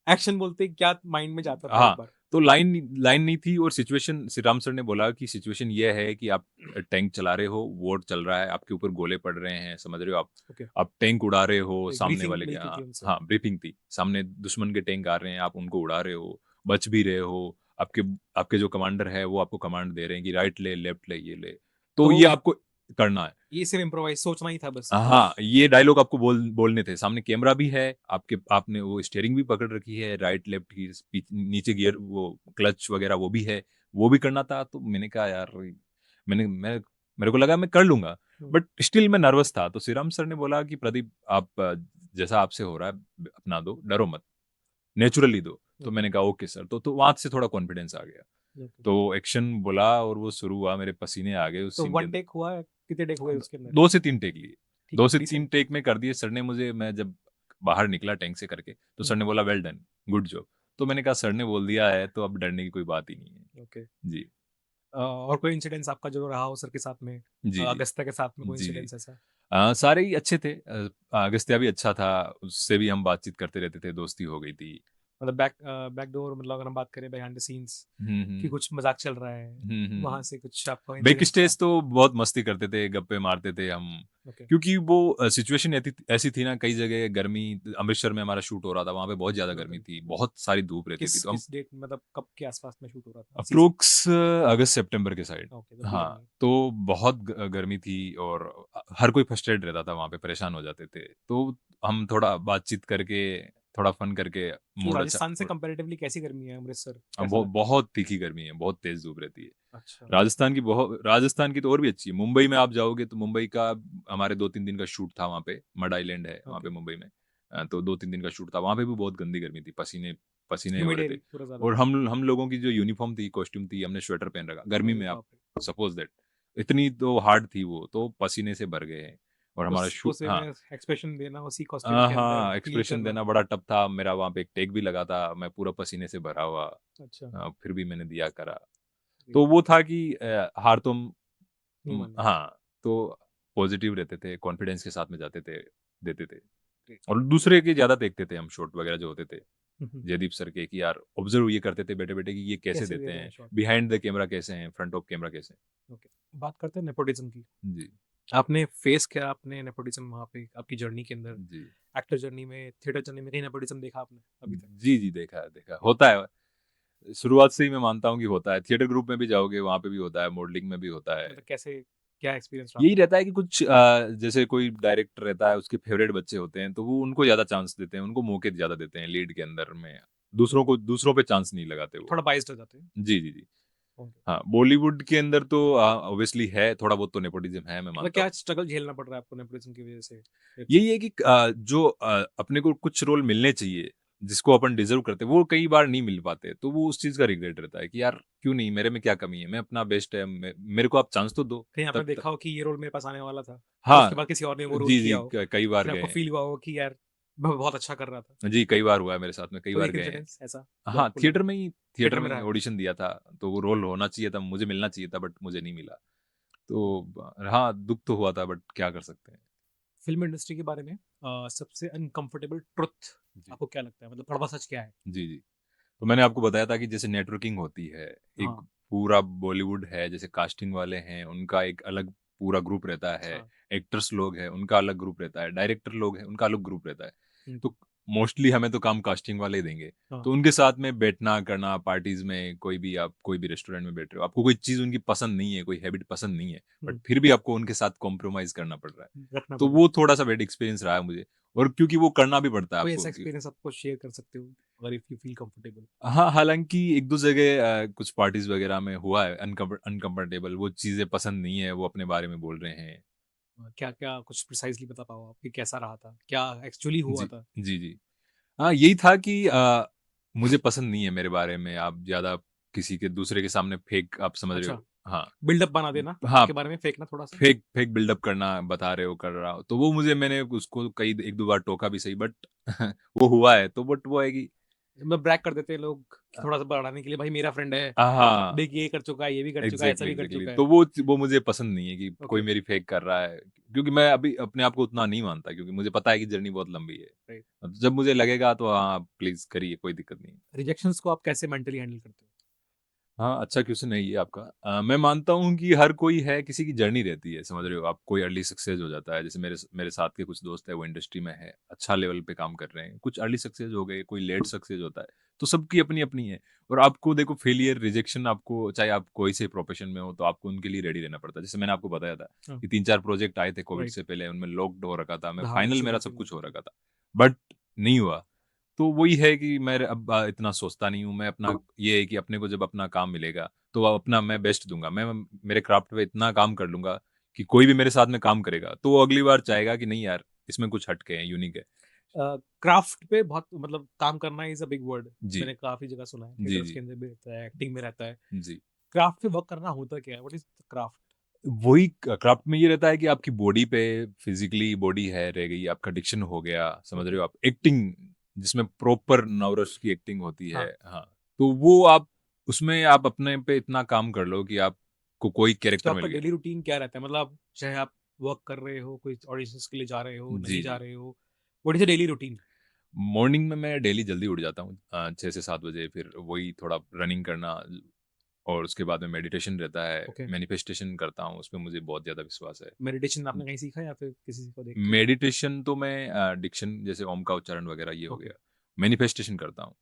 एक्शन बोलते ही क्या माइंड में जाता था एक हाँ, बार? तो लाइन नहीं थी और सिचुएशन, श्री राम सर ने बोला कि सिचुएशन ये है कि आप टैंक चला रहे हो, वॉर चल रहा है, आपके ऊपर गोले पड़ रहे हैं, समझ रहे हो आप? ओके। आप टैंक उड़ा रहे हो, एक सामने ब्रीफिंग वाले के। मिलती थी हाँ, उनसे। हाँ, ब्रीफिंग थी। सामने दुश्मन के टैंक आ रहे हैं, आप उनको उड़ा रहे हो, बच भी रहे हो, आपके आपके जो कमांडर है, वो आपको कमांड दे रहे हैं कि राइट ले, लेफ्ट ले, ये ले। तो तो ये आपको करना है। ये सिर्फ इम्प्रोवाइज़ सोचना ही था बस। हाँ, ये डायलॉग आपको बोलने थे। सामने कैमरा भी है, आपने वो स्टीयरिंग भी पकड़ रखी है, राइट लेफ्ट की नीचे गियर, वो क्लच वगैरह वो भी है, वो भी करना था। तो मैंने कहा यार, मैं मेरे को लगा मैं कर लूँगा, हुँ, बट स्टिल मैं नर्वस था। तो श्रीराम सर ने बोला कि प्रदीप, आप जैसा आपसे हो रहा है अपना दो, डरो मत, नेचुरली दो। तो ओके, मैंने कहा ओके सर। तो वहाँ से थोड़ा कॉन्फिडेंस आ गया। ओके। तो एक्शन बोला और वो शुरू हुआ, मेरे पसीने आ गए उस तो सीन के 1 अंदर। टेक हुआ, कितने टेक हुए उसके अंदर? 2 से 3 टेक लिए। ठीक 2 है, से 3 डिसेंट। टेक में कर दिए। सर ने मुझे, मैं जब बाहर निकला टैंक से करके, तो हुँ, सर ने बोला वेल डन, गुड जॉब। तो मैंने कहा सर ने बोल दिया है तो अब डरने की कोई बात ही नहीं है। ओके। जी। और कोई इंसिडेंस आपका जो रहा हो सर के साथ में, जी, जी। अगस्त्या के साथ में कोई जी, जी। इंसिडेंस ऐसा? सारे ही अच्छे थे। अगस्त्या भी अच्छा था, उससे भी हम बातचीत करते रहते थे, दोस्ती हो गई थी। मतलब बैकडोर, मतलब अगर हम बात करें बिहाइंड द सीन्स हुँ, कि हुँ। कुछ मज़ाक चल रहा है, हुँ, हुँ, वहाँ हुँ। से कुछ आपका बैक इंसिडेंस रहा? स्टेज तो बहुत मस्ती करते थे, गप्पे मारते थे हम। ओके। क्योंकि वो सिचुएशन ऐसी ऐसी थी ना, कई जगह गर्मी, अमृतसर में हमारा शूट हो रहा था, वहाँ पे बहुत ज़्यादा बहुत गर्मी गर्मी। थी, बहुत सारी धूप रहती थी। किस तो हम किस डेट, मतलब कब के आसपास में शूट हो रहा था? सीज़न? अप्रोक्स अगस्त-सितंबर के साइड। ओके, तब भी हाँ, गर्मी। तो बहुत गर्मी थी और हर कोई फ्रस्ट्रेटेड रहता था वहाँ पे, परेशान हो जाते थे। तो हम थोड़ा बातचीत करके, थोड़ा फन करके तो मूड अच्छा राजस्थान से कंपैरेटिवली कैसी गर्मी है अमृतसर? कैसा लगता है? बहुत तीखी गर्मी है, बहुत तेज़ धूप रहती है। अच्छा। राजस्थान की तो और भी अच्छी है। मुंबई में आप जाओगे तो मुंबई का, हमारे 2-3 दिन का शूट था वहाँ पे, मड आइलैंड है वहाँ ओके। पे मुंबई में। तो 2-3 दिन का शूट था, वहाँ पे भी बहुत गंदी गर्मी थी, पसीने पसीने हो ह्यूमिड रहे थे। एरिया पूरा ज़्यादा और था। हम लोगों की जो यूनिफ़ॉर्म थी, कॉस्ट्यूम थी, हमने स्वेटर पहन रखा, गर्मी अरे में आप बाप रे! सपोज़ दैट, इतनी तो हार्ड थी वो, तो पसीने से भर गए हैं। और हमारा शू उस वे हाँ। में एक्सप्रेशन देना उसी कॉस्ट्यूम के अंदर, हाँ, फ़ील एक्सप्रेशन करना। देना बड़ा टफ था। मेरा वहाँ पे एक टेक भी लगा था, मैं पूरा पसीने से भरा हुआ, अच्छा। फिर भी मैंने दिया करा। ग्रेट। तो वो था कि हार तो नहीं माननी है। हाँ, तो पॉज़िटिव रहते थे, कॉन्फिडेंस के साथ में जाते थे, देते थे। ग्रेट। और दूसरे के ज़्यादा देखते थे हम, शॉट वगैरह जो होते थे, हुँ, हुँ। जयदीप सर के, कि यार ऑब्ज़र्व ये करते थे बैठे-बैठे कि ये कैसे कैसे दे देते रहे हैं हैं, शॉट? बिहाइंड द कैमरा कैसे हैं, फ्रंट ऑफ कैमरा कैसे हैं। ओके। बात करते हैं नेपोटिज़्म की। जी, आपने फेस किया आपने नेपोटिज़्म वहाँ पे आपकी जर्नी के अंदर, जी। एक्टर जर्नी में, थिएटर जर्नी में, कहीं नेपोटिज़्म देखा आपने अभी तक? जी, जी, देखा है, देखा है। होता है, शुरुआत से ही मैं मानता हूँ कि होता है। थिएटर ग्रुप में भी जाओगे, वहाँ पे भी होता है, मॉडलिंग में भी होता है। मतलब कैसे, क्या एक्सपीरियंस रहा यही आपका? रहता है कि कुछ जैसे कोई डायरेक्टर रहता है, उसके फेवरेट बच्चे होते हैं, तो वो उनको ज़्यादा चांस देते हैं, उनको मौके ज़्यादा देते हैं लीड के अंदर में। दूसरों पे चांस नहीं लगाते वो। थोड़ा बायस्ड हो जाते हैं। जी, जी, जी। ओके। हाँ, बॉलीवुड के अंदर तो ऑब्वियसली है, थोड़ा बहुत तो नेपोटिज़्म है, मैं मतलब मानता क्या हूँ। स्ट्रगल झेलना पड़ रहा है आपको नेपोटिज्म की वजह से? यही है कि जो अपने को कुछ रोल मिलने चाहिए, जिसको अपन डिज़र्व करते हैं, वो कई बार नहीं मिल पाते। तो वो उस चीज़ का रिग्रेट रहता है कि यार क्यों नहीं, मेरे में क्या कमी है? मैं अपना बेस्ट है, मेरे को आप चांस तो दो। कहीं आपने तब त देखा हो कि ये रोल मेरे पास आने वाला था और उसके हाँ, बाद किसी और ने वो रोल जी, किया जी, हो, कई बार फिर गए आपको हैं। फ़ील हुआ हो कि यार मैं बहुत अच्छा कर रहा था? जी, कई बार हुआ है मेरे साथ में, कई कोई बार एक गए हैं। इंसिडेंस ऐसा जो हाँ, आपको लगा? थिएटर थिएटर में में रहा है? ऑडिशन दिया था, तो वो रोल होना चाहिए था, मुझे मिलना चाहिए था, बट मुझे नहीं मिला। तो हाँ, दुःख तो हुआ था, बट क्या कर सकते हैं। फ़िल्म इंडस्ट्री के बारे में सबसे अनकम्फर्टेबल ट्रुथ जी, आपको क्या लगता है? मतलब कड़वा सच क्या है? जी, जी। तो मैंने आपको बताया था कि जैसे नेटवर्किंग होती है, एक हाँ, पूरा बॉलीवुड है, जैसे कास्टिंग वाले हैं, उनका एक अलग पूरा ग्रुप रहता है, हाँ। एक्टर्स लोग हैं, उनका अलग ग्रुप रहता है, डायरेक्टर लोग हैं, उनका अलग ग्रुप रहता है। हुँ, तो मोस्टली हमें तो काम कास्टिंग वाले ही देंगे। हाँ। तो उनके साथ में बैठना, करना, पार्टीज़ में कोई भी आप कोई भी रेस्टोरेंट में बैठ रहे हो, आपको कोई चीज़ उनकी पसंद नहीं है, कोई हैबिट पसंद नहीं है, बट हुँ, फिर भी आपको उनके साथ कॉम्प्रोमाइज़ करना पड़ रहा है। रखना तो पड़ रहा वो है। थोड़ा-सा बैड एक्सपीरियंस रहा है मुझे और क्योंकि वो करना भी पड़ता है कोई आपको ऐसा कि एक्सपीरियंस आपको शेयर कर सकते हो अगर इफ यू फील कंफर्टेबल? हाँ, हालाँकि 1-2 जगह कुछ पार्टीज़ वग़ैरह में हुआ है अनकम्फर्टेबल, वो चीज़ें पसंद नहीं है, वो अपने बारे में बोल रहे हैं। क्या-क्या कुछ प्रिसाइज़ली बता पाओ आप कि कैसा रहा था? क्या एक्चुअली हुआ जी, था? जी, जी। हाँ, यही था कि मुझे पसंद नहीं है मेरे बारे में आप ज़्यादा किसी के दूसरे के सामने फेक आप समझ रहे अच्छा, हो? हाँ, बिल्डअप बना देना, हाँ, आपके बारे में फेंकना थोड़ा-सा? फेक फेक बिल्डअप करना, बता रहे हो, कर रहा हो। तो वो मुझे मैंने उसको कई 1-2 बार टोका भी सही बट वो हुआ है, तो बट वो है कि मतलब ब्रैग कर देते हैं लोग थोड़ा-सा बढ़ाने के लिए, भाई मेरा फ्रेंड है, हाँ। देख ये कर चुका है, ये भी कर चुका है, ऐसा एग्ज़ैक्टली, भी कर एग्ज़ैक्टली। चुका है। तो वो मुझे पसंद नहीं है कि कोई ओके, मेरी फेक कर रहा है, क्योंकि मैं अभी अपने आप को उतना नहीं मानता क्योंकि मुझे पता है कि जर्नी बहुत लंबी है। राइट। जब मुझे लगेगा तो हाँ, प्लीज़ करिए, कोई दिक्कत नहीं है। रिजेक्शंस को आप कैसे मेंटली हैंडल करते हो? हाँ, अच्छा क्वेश्चन है ये आपका। मैं मानता हूँ कि हर कोई है, किसी की जर्नी रहती है, समझ रहे हो आप? कोई अर्ली सक्सेस हो जाता है, जैसे मेरे साथ के कुछ दोस्त हैं, वो इंडस्ट्री में है, अच्छा लेवल पे काम कर रहे हैं। कुछ अर्ली सक्सेस हो गए, कोई लेट सक्सेस होता है, तो सबकी अपनी-अपनी है। और आपको देखो फेलियर, रिजेक्शन आपको चाहे आप कोई से प्रोफ़ेशन में हो, तो आपको उनके लिए रेडी रहना पड़ता है। जैसे मैंने आपको बताया था हाँ, कि 3-4 प्रोजेक्ट आए थे कोविड राइट। से पहले, उनमें लॉक्ड हो रखा था, मैं धाड़ना फाइनल मेरा शुरू सब करना कुछ हो पड़ता रखा था, बट नहीं हुआ। तो वही है कि मैं अब इतना सोचता नहीं हूँ, मैं अपना ये है कि अपने को जब अपना काम मिलेगा तो अपना मैं बेस्ट दूँगा। मैं मेरे क्राफ्ट पे इतना काम कर लूँगा कि कोई भी मेरे साथ में काम करेगा, तो वो अगली बार चाहेगा कि नहीं यार, इसमें कुछ हट के है, यूनिक है। क्राफ्ट पे बहुत मतलब काम करना इज़ अ बिग वर्ड। जी। मैंने काफ़ी जगह सुना है, जी, थिएटर्स जी। के अंदर भी रहता है, एक्टिंग में रहता है। जी। क्राफ्ट पे वर्क करना होता क्या है? What is craft? वही क्राफ्ट में ये रहता है कि आपकी बॉडी पे फिज़िकली बॉडी है रह गई, आपका डिक्शन हो गया, समझ रहे ओके, हो आप? एक्टिंग जिसमें प्रॉपर नवरस की एक्टिंग होती है, हाँ। हाँ। तो वो आप उसमें आप अपने पे इतना काम कर लो कि आपको कोई तो कैरेक्टर मिल आपका गया। डेली रूटीन क्या रहता है? मतलब चाहे आप वर्क कर रहे हो, कोई ऑडिशंस के लिए जा रहे हो, नहीं जी, जा जी। रहे हो, what is the daily routine? Morning में मैं डेली जल्दी उठ जाता हूँ 6 से 7 बजे, फिर वही थोड़ा रनिंग करना और उसके बाद में मेडिटेशन रहता है, ओके, मैनिफेस्टेशन करता हूँ, उसपे मुझे बहुत ज़्यादा विश्वास है। मेडिटेशन आपने कहीं सीखा या फिर किसी को देख के? मेडिटेशन तो मैं डिक्शन जैसे ओम का उच्चारण वगैरह ये हो ओके, गया। मैनिफेस्टेशन करता हूँ।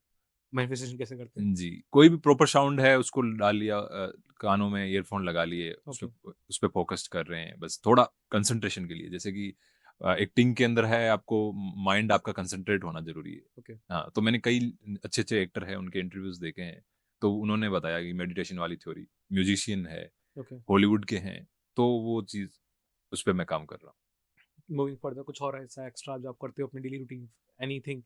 मैनिफेस्टेशन कैसे करते हो? जी, कोई भी प्रॉपर साउंड है उसको डाल लिया कानों में ईयरफ़ोन लगा लिए, ओके, उस पे फ़ोकस कर रहे हैं, बस थोड़ा कंसंट्रेशन के लिए। जैसे कि एक्टिंग के अंदर है आपको माइंड आपका कंसंट्रेट होना ज़रूरी है। ओके, हाँ, तो मैंने कई अच्छे-अच्छे एक्टर हैं, उनके इंटरव्यूज़ देखे हैं, तो उन्होंने बताया कि मेडिटेशन वाली थ्योरी, म्यूजिशियन है, ओके। हॉलीवुड के हैं, तो वो चीज़ उस पे मैं काम कर रहा हूँ। मूविंग फर्दर कुछ और ऐसा एक्स्ट्रा जो आप करते हो अपनी डेली रूटीन? एनीथिंग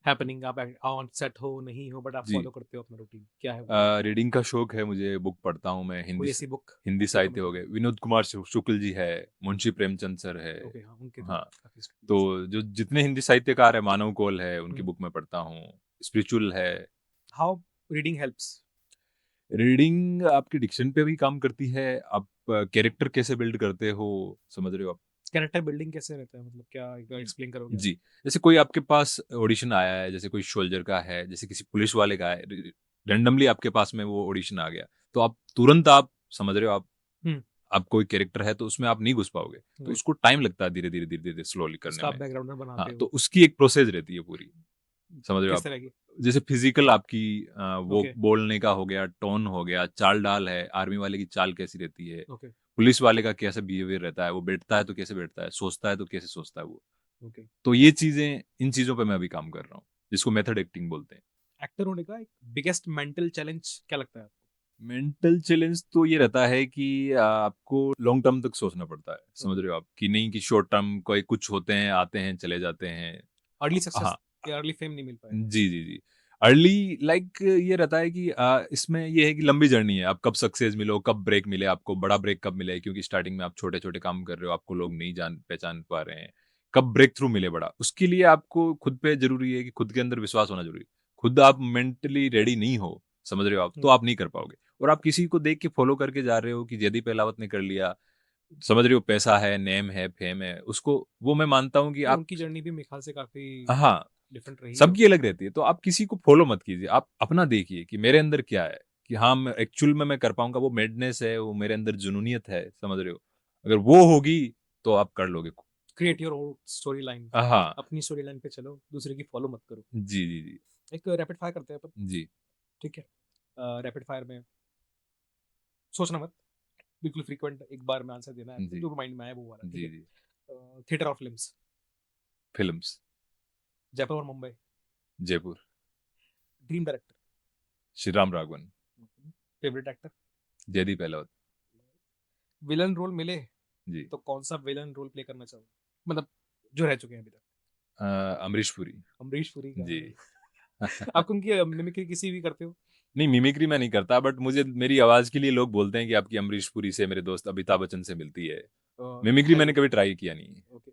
हैपनिंग आप ऑन सेट हो, नहीं हो बट आप जी। फॉलो करते हो अपना रूटीन, क्या है वो? रीडिंग का शौक है मुझे, बुक पढ़ता हूँ मैं, कोई ऐसी बुक हिंदी साहित्य रिकमेंड हो करो? गए, विनोद कुमार शुक्ल जी है, मुंशी प्रेमचंद सर है। ओके, हाँ, उनके तो हाँ, काफ़ी स्टोरीज़ हैं। तो जो जितने हिंदी साहित्यकार हैं, मानव कौल है, उनकी हुँ, बुक मैं पढ़ता हूँ, स्पिरिचुअल है। How reading helps? रीडिंग आपकी डिक्शन पे भी काम करती है, आप कैरेक्टर कैसे बिल्ड करते हो, समझ रहे हो आप? कैरेक्टर बिल्डिंग कैसे रहता है? मतलब क्या एक बार एक्सप्लेन करोगे आप? जी, जैसे कोई आपके पास ऑडिशन आया है, जैसे कोई सोल्जर का है, जैसे किसी पुलिस वाले का है, रैंडमली आपके पास में वो ऑडिशन आ गया, तो आप तुरंत आप समझ रहे हो हुँ, आप कोई कैरेक्टर है तो उसमें आप नहीं घुस पाओगे, तो राइट। उसको टाइम लगता है धीरे-धीरे, धीरे-धीरे स्लोली करने उसका आप में। बैकग्राउंडर हाँ, बनाते तो हो। उसकी एक प्रोसेस रहती है पूरी, समझ रहे हो किस आप? तरह की? जैसे फिज़िकल आपकी वो ओके, बोलने का हो गया, टोन हो गया, चाल-ढाल है, आर्मी वाले की चाल कैसी रहती है, ओके, पुलिस वाले का कैसा बिहेवियर रहता है, वो बैठता है तो कैसे बैठता है, सोचता है तो कैसे सोचता है वो। ओके। तो ये चीज़ें इन चीज़ों पे मैं अभी काम कर रहा हूँ, जिसको मेथड एक्टिंग बोलते हैं। एक्टर होने का एक बिगेस्ट मेंटल चैलेंज क्या लगता है आपको? मेंटल चैलेंज तो ये रहता है कि आपको लॉन्ग टर्म तक सोचना पड़ता है, समझ रहे हो आप, कि नहीं कि शॉर्ट टर्म कोई कुछ होते हैं, आते हैं, चले जाते हैं। अर्ली सक्सेस हाँ, या अर्ली फेम नहीं मिल पाएगा। जी, जी, जी। अर्ली लाइक ये रहता है कि इसमें ये है कि लंबी जर्नी है, आप कब सक्सेस मिलो, कब ब्रेक मिले आपको, बड़ा ब्रेक कब मिले, क्योंकि स्टार्टिंग में आप छोटे-छोटे काम कर रहे हो, आपको लोग नहीं जान पहचान पा रहे हैं। कब ब्रेक थ्रू मिले बड़ा, उसके लिए आपको खुद पे ज़रूरी है कि खुद के अंदर विश्वास होना ज़रूरी है। खुद आप मेंटली रेडी नहीं हो, समझ रहे हो आप, तो हुँ, आप नहीं कर पाओगे। और आप किसी को देख के फॉलो करके जा रहे हो कि जयदीप अहलावत ने कर लिया, समझ रहे हो, पैसा है, नेम है, फेम है, उसको वो मैं मानता हूँ कि नहीं आप उनकी जर्नी भी मेरे ख्याल से काफ़ी हाँ। डिफरेंट रही सबकी होगी। अलग रहती है, तो आप किसी को फ़ॉलो मत कीजिए, आप अपना देखिए कि मेरे अंदर क्या है, कि हाँ, मैं एक्चुअल में मैं कर पाऊँगा, वो मैडनेस है, वो मेरे अंदर जुनूनियत है, समझ रहे हो? अगर वो होगी, तो आप कर लोगे। Create your own story line. हाँ, अपनी स्टोरी लाइन पे चलो, दूसरे की फॉलो मत करो। जी, जी, जी, एक रैपिड फायर करते हैं अपन, जी, ठीक है? रैपिड फायर में सोचना मत, बिल्कुल फ्रीक्वेंट एक बार में आंसर देना है आपको, जी, जो माइंड में आए वो वाला, ठीक जी, है? जी। थिएटर और फिल्म्स, फ़िल्म्स, जयपुर और Mumbai, Jaipur, dream director, Shriram Raghavan, favourite actor, Jaideep Ahlawat, villain role मिले जी। तो कौन सा विलन रोल प्ले करना चाहोगे? मतलब जो रह चुके हैं अभी तक। अ, अमरीश पुरी, अमरीश पुरी का। जी। आप उनकी मिमिक्री किसी भी करते हो? नहीं, मिमिक्री मैं नहीं करता, बट मुझे मेरी आवाज़ के लिए लोग बोलते हैं कि आपकी अमरीश पुरी से, मेरे दोस्त अमिताभ बच्चन से मिलती है। मिमिक्री मैंने कभी ट्राई किया नहीं है। ओके।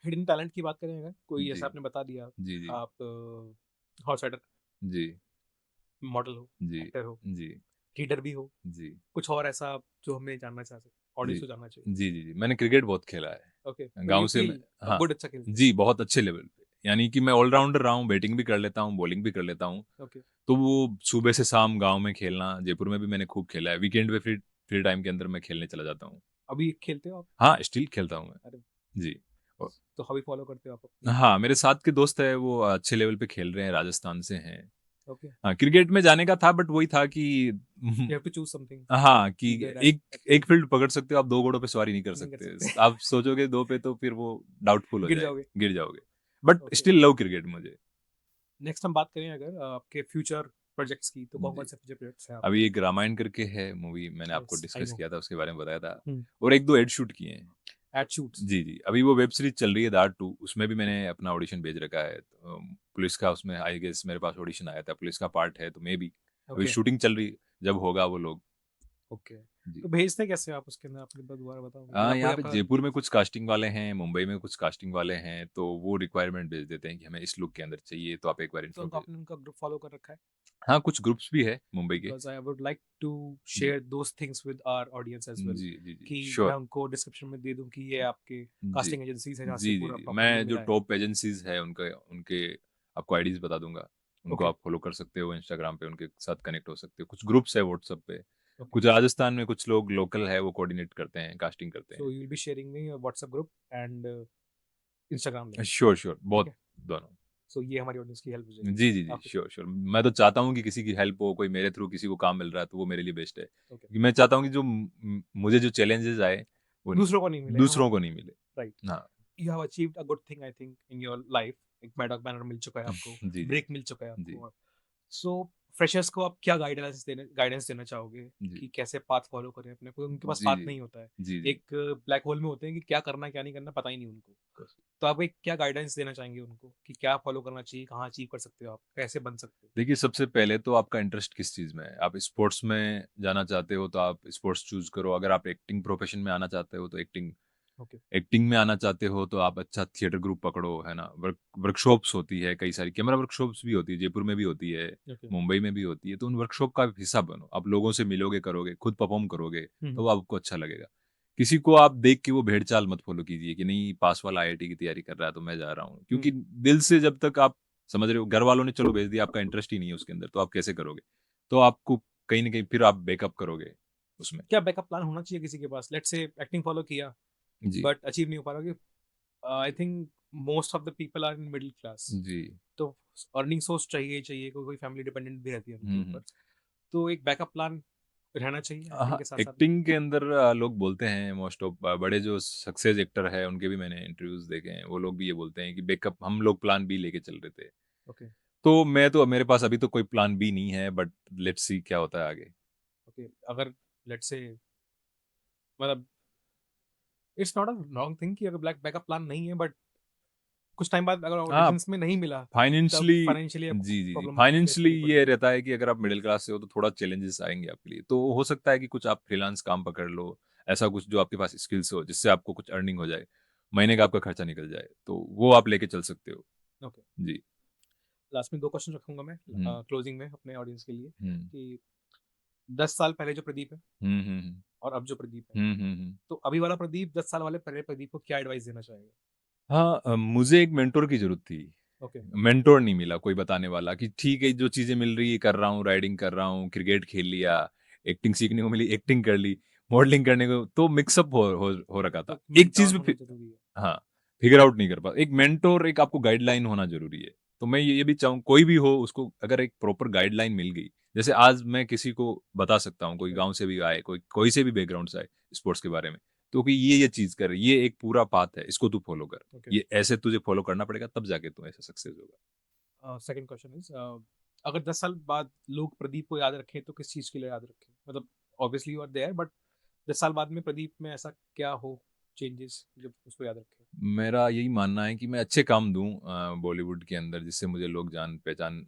हिडन टैलेंट की बात करें अगर, कोई जी, ऐसा आपने बता दिया, जी, जी, आप हॉर्स राइडर, जी, मॉडल हो, जी, एक्टर हो, जी, रीडर भी हो, जी, कुछ और ऐसा जो हमें जानना चाहते, जी, ऑडियंस को जानना चाहिए? जी, जी, जी। मैंने क्रिकेट बहुत खेला है। ओके, तो गाँव यू से मैं फील हाँ, गुड, अच्छा खेलते जी, बहुत अच्छे लेवल पे। यानी कि मैं ऑल-राउंडर रहा हूँ, बैटिंग भी कर लेता हूँ, बॉलिंग भी कर लेता हूँ। हो? ओके, तो वो सुबह से शाम गाँव में खेलना, जयपुर में भी मैंने खूब खेला है। वीकेंड पे फ्री फ्री टाइम के अंदर मैं खेलने चला जाता हूँ। अभी खेलते हो आप? हाँ, स्टिल खेलता हूँ मैं। अरे, जी। औ तो हॉबी फॉलो करते हो आप अपनी? हाँ, मेरे साथ के दोस्त हैं, वो अच्छे लेवल पे खेल रहे हैं, राजस्थान से हैं। ओके, हाँ, क्रिकेट में जाने का था, बट वही था कि you have to choose something, हाँ, कि वेयर एक एक फील्ड पकड़ सकते हो, आप 2 घोड़ों पे सवारी नहीं कर नहीं कर सकते। सकते। आप सोचोगे 2 पे, तो फिर वो डाउटफुल हो गिर जाएगा, जाओगे। गिर जाओगे। But okay, still love cricket मुझे। नेक्स्ट हम बात करें अगर आपके फ्यूचर प्रोजेक्ट्स की, तो कौन-कौन जी। से फ्यूचर प्रोजेक्ट्स हैं अभी आपके? एक रामायण करके है मूवी, मैंने आपको यस, आई डिस्कस नो। किया था, उसके बारे में बताया था। हुँ, और 1-2 एड शूट किए हैं। एड शूट्स, जी, जी। अभी वो वेब सीरीज़ चल रही है दार 2, उसमें भी मैंने अपना ऑडिशन भेज रखा है। पुलिस का उसमें आई गेस मेरे पास ऑडिशन आया था, पुलिस का पार्ट है, तो मेबी अभी ओके, शूटिंग चल रही है, जब होगा वो लोग। ओके। जी। तो भेजते कैसे हो आप उसके अंदर? आप एक बार दोबारा बताओगे? मतलब कोई यहाँ पे आपका जयपुर में कुछ कास्टिंग वाले हैं, मुंबई में कुछ कास्टिंग वाले हैं, तो वो रिक्वायरमेंट भेज देते हैं कि हमें इस लुक के अंदर चाहिए, तो आप एक बार तो इन्फो उनको भेज। आपने उनका ग्रुप फॉलो कर रखा है? हाँ, कुछ ग्रुप्स भी है मुंबई के। Because I would like to जी। Share those things with our audience as well, जी, जी, जी। कि मैं श्योर। उनको डिस्क्रिप्शन में दे दूँ कि ये आपके जी। कास्टिंग एजेंसीज़ हैं जहाँ से जी, जी, पूरा जी। प्रॉपर्ली मैं जो मिला है। टॉप एजेंसीज़ है उनके उनके आपको आईडीज़ बता दूँगा। उनको ओके, आप फ़ॉलो कर सकते हो इंस्टाग्राम पे, उनके साथ कनेक्ट हो सकते हो। कुछ ग्रुप्स है व्हाट्सएप पे। ओके। कुछ राजस्थान में कुछ लोग लोकल है, वो कोऑर्डिनेट करते हैं, कास्टिंग करते सो हैं। You will be sharing me your WhatsApp group and Instagram link, sure, sure, ठीक बहुत है? दोनों। सो ये हमारी ऑडियंस की हेल्प हो जाएगी। जी, जी, जी। आपके श्योर, श्योर। मैं तो चाहता हूँ कि किसी की हेल्प हो, कोई मेरे थ्रू किसी को काम मिल रहा है, तो वो मेरे लिए बेस्ट है। ओके, क्योंकि मैं चाहता हूँ कि जो मुझे जो चैलेंजेज़ आए, वो दूसरों को नहीं मिले, हाँ, दूसरों को नहीं मिले। राइट। हाँ। You have achieved a good thing I think in your life. एक मैडॉक बैनर मिल चुका है आपको, जी, जी। ब्रेक मिल चुका है जी। आपको। सो फ्रेशर्स को आप क्या गाइडेंस देना चाहोगे जी। कि कैसे पाथ फॉलो करें अपने को? उनके पास जी, पाथ जी। नहीं होता है। जी, जी। एक ब्लैक होल में होते हैं कि क्या करना है, क्या नहीं करना, पता ही नहीं उनको। तो आप एक क्या गाइडेंस देना चाहेंगे उनको कि क्या फॉलो करना चाहिए, कहाँ अचीव कर सकते हो आप, कैसे बन सकते हो? देखिए, सबसे पहले तो आपका इंटरेस्ट किस चीज़ में है? आप स्पोर्ट्स में जाना चाहते हो, तो आप स्पोर्ट्स चूज़ करो। अगर आप एक्टिंग प्रोफ़ेशन में आना चाहते हो, तो एक्टिंग ओके, एक्टिंग में आना चाहते हो, तो आप अच्छा थिएटर ग्रुप पकड़ो, है ना? वर्कशॉप्स होती है कई सारी, कैमरा वर्कशॉप्स भी होती है, जयपुर में भी होती है, ओके। मुंबई में भी होती है, तो उन वर्कशॉप का हिस्सा बनो। आप लोगों से मिलोगे, करोगे, खुद परफ़ॉर्म करोगे, हुँ, तो हुँ, वो आपको अच्छा लगेगा। किसी को आप देख के वो भेड़-चाल मत फ़ॉलो कीजिए कि नहीं, पास वाला आईआईटी की तैयारी कर रहा है, तो मैं जा रहा हूँ। हुँ। क्योंकि दिल से जब तक आप समझ रहे हो, घर वालों ने चलो भेज दिया, आपका इंटरेस्ट ही नहीं है उसके अंदर, तो आप कैसे करोगे? तो आपको कहीं न कहीं फिर आप बैकअप करोगे उसमें। क्या बैकअप प्लान होना चाहिए किसी के पास? लेट्स से एक्टिंग फॉलो किया, जी, बट अचीव नहीं हो पा रहा कि I think most of the people are in middle class. जी। तो अर्निंग सोर्स चाहिए ही चाहिए, कोई कोई फैमिली डिपेंडेंट भी रहती है उनके हुँ, ऊपर। हुँ। तो एक बैकअप प्लान रहना चाहिए एक्टिंग हाँ, के साथ-साथ में। एक्टिंग के अंदर लोग बोलते हैं, मोस्ट ऑफ बड़े जो सक्सेस एक्टर हैं, उनके भी मैंने इंटरव्यूज़ देखे हैं, वो लोग भी ये बोलते हैं कि बैकअप हम लोग प्लान बी लेके चल रहे थे। ओके, तो मैं तो मेरे पास अभी तो कोई प्लान बी नहीं है, बट लेट्स सी क्या होता है आगे। ओके, अगर लेट्स से मतलब it's not a wrong thing कि अगर बैकअप प्लान नहीं है, बट कुछ टाइम बाद अगर हाँ, ऑडिशंस में नहीं मिला, तब फाइनेंशियली फाइनेंशियली आपको जी, जी, जी। प्रॉब्लम फेस फाइनेंशियली करनी ये पड़ती है। रहता है कि अगर आप मिडल क्लास से हो तो थोड़ा चैलेंजेस आएँगे आपके लिए। तो हो सकता है कि कुछ आप फ्रीलांस काम पकड़ लो, ऐसा कुछ जो आपके पास स्किल्स हो, जिससे आपको कुछ अर्निंग हो जाए, महीने का आपका खर्चा निकल जाए। तो वो आप लेके चल सकते हो। ओके, जी। लास्ट में 2 क्वेश्चन रखूँगा मैं हुँ, क्लोजिंग में अपने ऑडियंस के लिए हुँ। कि 10 साल पहले जो प्रदीप है हुँ, हुँ, हुँ। और अब जो प्रदीप है, हुँ, हुँ, हुँ। तो अभी वाला प्रदीप 10 साल वाले पहले प्रदीप को क्या एडवाइस देना चाहेगा? हाँ, मुझे एक मेंटर की ज़रूरत थी। ओके, मेंटर नहीं मिला कोई बताने वाला कि ठीक है, जो चीज़ें मिल रही है कर रहा हूँ, राइडिंग कर रहा हूँ, क्रिकेट खेल लिया, एक्टिंग सीखने को मिली, एक्टिंग कर ली, मॉडलिंग करने को तो मिक्सअप हो रखा तो था। एक मेंटर चीज़ पे होना ज़रूरी है। हाँ, फिगर आउट नहीं कर पा एक मेंटर एक आपको गाइडलाइन होना ज़रूरी है। तो मैं ये भी चाहूँ कोई भी हो उसको अगर एक प्रॉपर गाइडलाइन मिल गई, जैसे आज मैं किसी को बता सकता हूँ, कोई ओके, गाँव से भी आए, कोई कोई से भी बैकग्राउंड से आए स्पोर्ट्स के बारे में, तो कि ये चीज़ कर, ये एक पूरा पाथ है, इसको तू फॉलो कर। ओके। ये ऐसे तुझे फॉलो करना पड़ेगा तब जाके तू ऐसे सक्सेस होगा। सेकंड क्वेश्चन इज़ अगर 10 साल बाद लोग प्रदीप को याद रखें तो किस चीज़ के लिए याद रखें? मतलब obviously you are there, but 10 साल बाद में प्रदीप में ऐसा क्या हो चेंजेस जो उसको याद रखें? मेरा यही मानना है कि मैं अच्छे काम दूँ बॉलीवुड के अंदर जिससे मुझे लोग जान-पहचान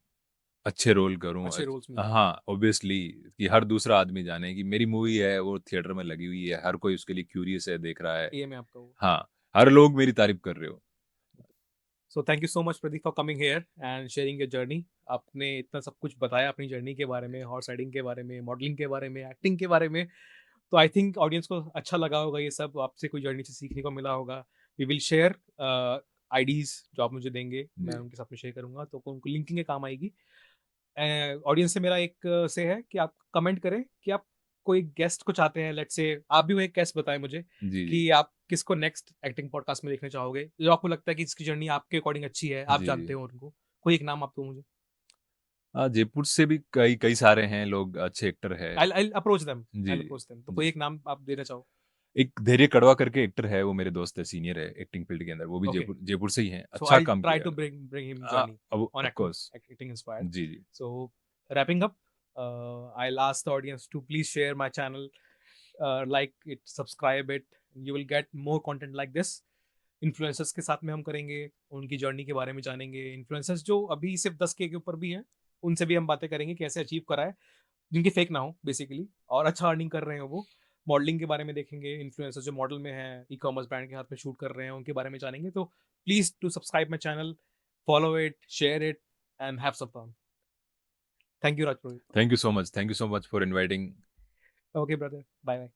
अच्छे रोल करूँ अच्छे रोल्स मिले। हाँ, ऑब्वियसली कि हर दूसरा आदमी जाने कि मेरी मूवी है, वो थिएटर में लगी हुई है, हर कोई उसके लिए क्यूरियस है, देख रहा है। एम है आपका वो। हाँ, हर लोग मेरी तारीफ़ कर रहे हो। So thank you so much Pradeep for coming here and sharing your journey. आपने इतना सब कुछ बताया अपनी जर्नी के बारे में, हॉर्स राइडिंग के बारे में, मॉडलिंग के बारे में, एक्टिंग के बारे में। तो आई थिंक ऑडियंस को अच्छा लगा होगा ये सब, आपसे कोई जर्नी से सीखने को मिला होगा। वी विल शेयर आईडीज़ जो आप मुझे देंगे, मैं जी, उनके साथ में शेयर करूँगा, तो उनको लिंकिंग के काम आएगी। ऑडियंस से मेरा एक से है कि आप कमेंट करें कि आप कोई गेस्ट को चाहते हैं, लेट्स से आप भी वो एक गेस्ट बताएं मुझे जी, जी। कि आप किसको नेक्स्ट एक्टिंग पॉडकास्ट में देखना चाहोगे, जो आपको लगता है कि इसकी जर्नी आपके अकॉर्डिंग अच्छी है, आप जी, जानते जी। हो उनको। कोई एक नाम आप दो मुझे। जयपुर से भी कई कई सारे हैं लोग, अच्छे एक्टर है। आई अप्रोच देम, जी, आई जी। अप्रोच देम, तो कोई जी। एक नाम आप देना चाहो। एक धैर्य कड़वा करके एक्टर है, वो मेरे दोस्त है, सीनियर है एक्टिंग फील्ड के अंदर, वो भी ओके, जयपुर से ही हैं, सो अच्छा आई काम ट्राई किया टू है। ब्रिंग हिम जर्नी अब on of course acting inspired. जी, जी। So, wrapping up, I'll ask the audience to please share my channel, like it, subscribe it. You will get more content like this. Influencers के साथ में हम करेंगे, उनकी जर्नी के बारे में जानेंगे। इन्फ्लुएंसर्स जो अभी सिर्फ 10K के ऊपर भी हैं, उनसे भी हम बातें करेंगे कैसे अचीव करा है, जिनकी फेक ना हो बेसिकली, और अच्छा अर्निंग कर रहे हो वो। मॉडलिंग के बारे में देखेंगे, इन्फ्लुएंसर्स जो मॉडल में हैं, ई कॉमर्स ब्रांड के हाथ में शूट कर रहे हैं, उनके बारे में जानेंगे। तो please to subscribe my channel, follow it, share it and have some fun. Thank you Rajpurohit. Thank you so much for inviting okay brother, bye bye.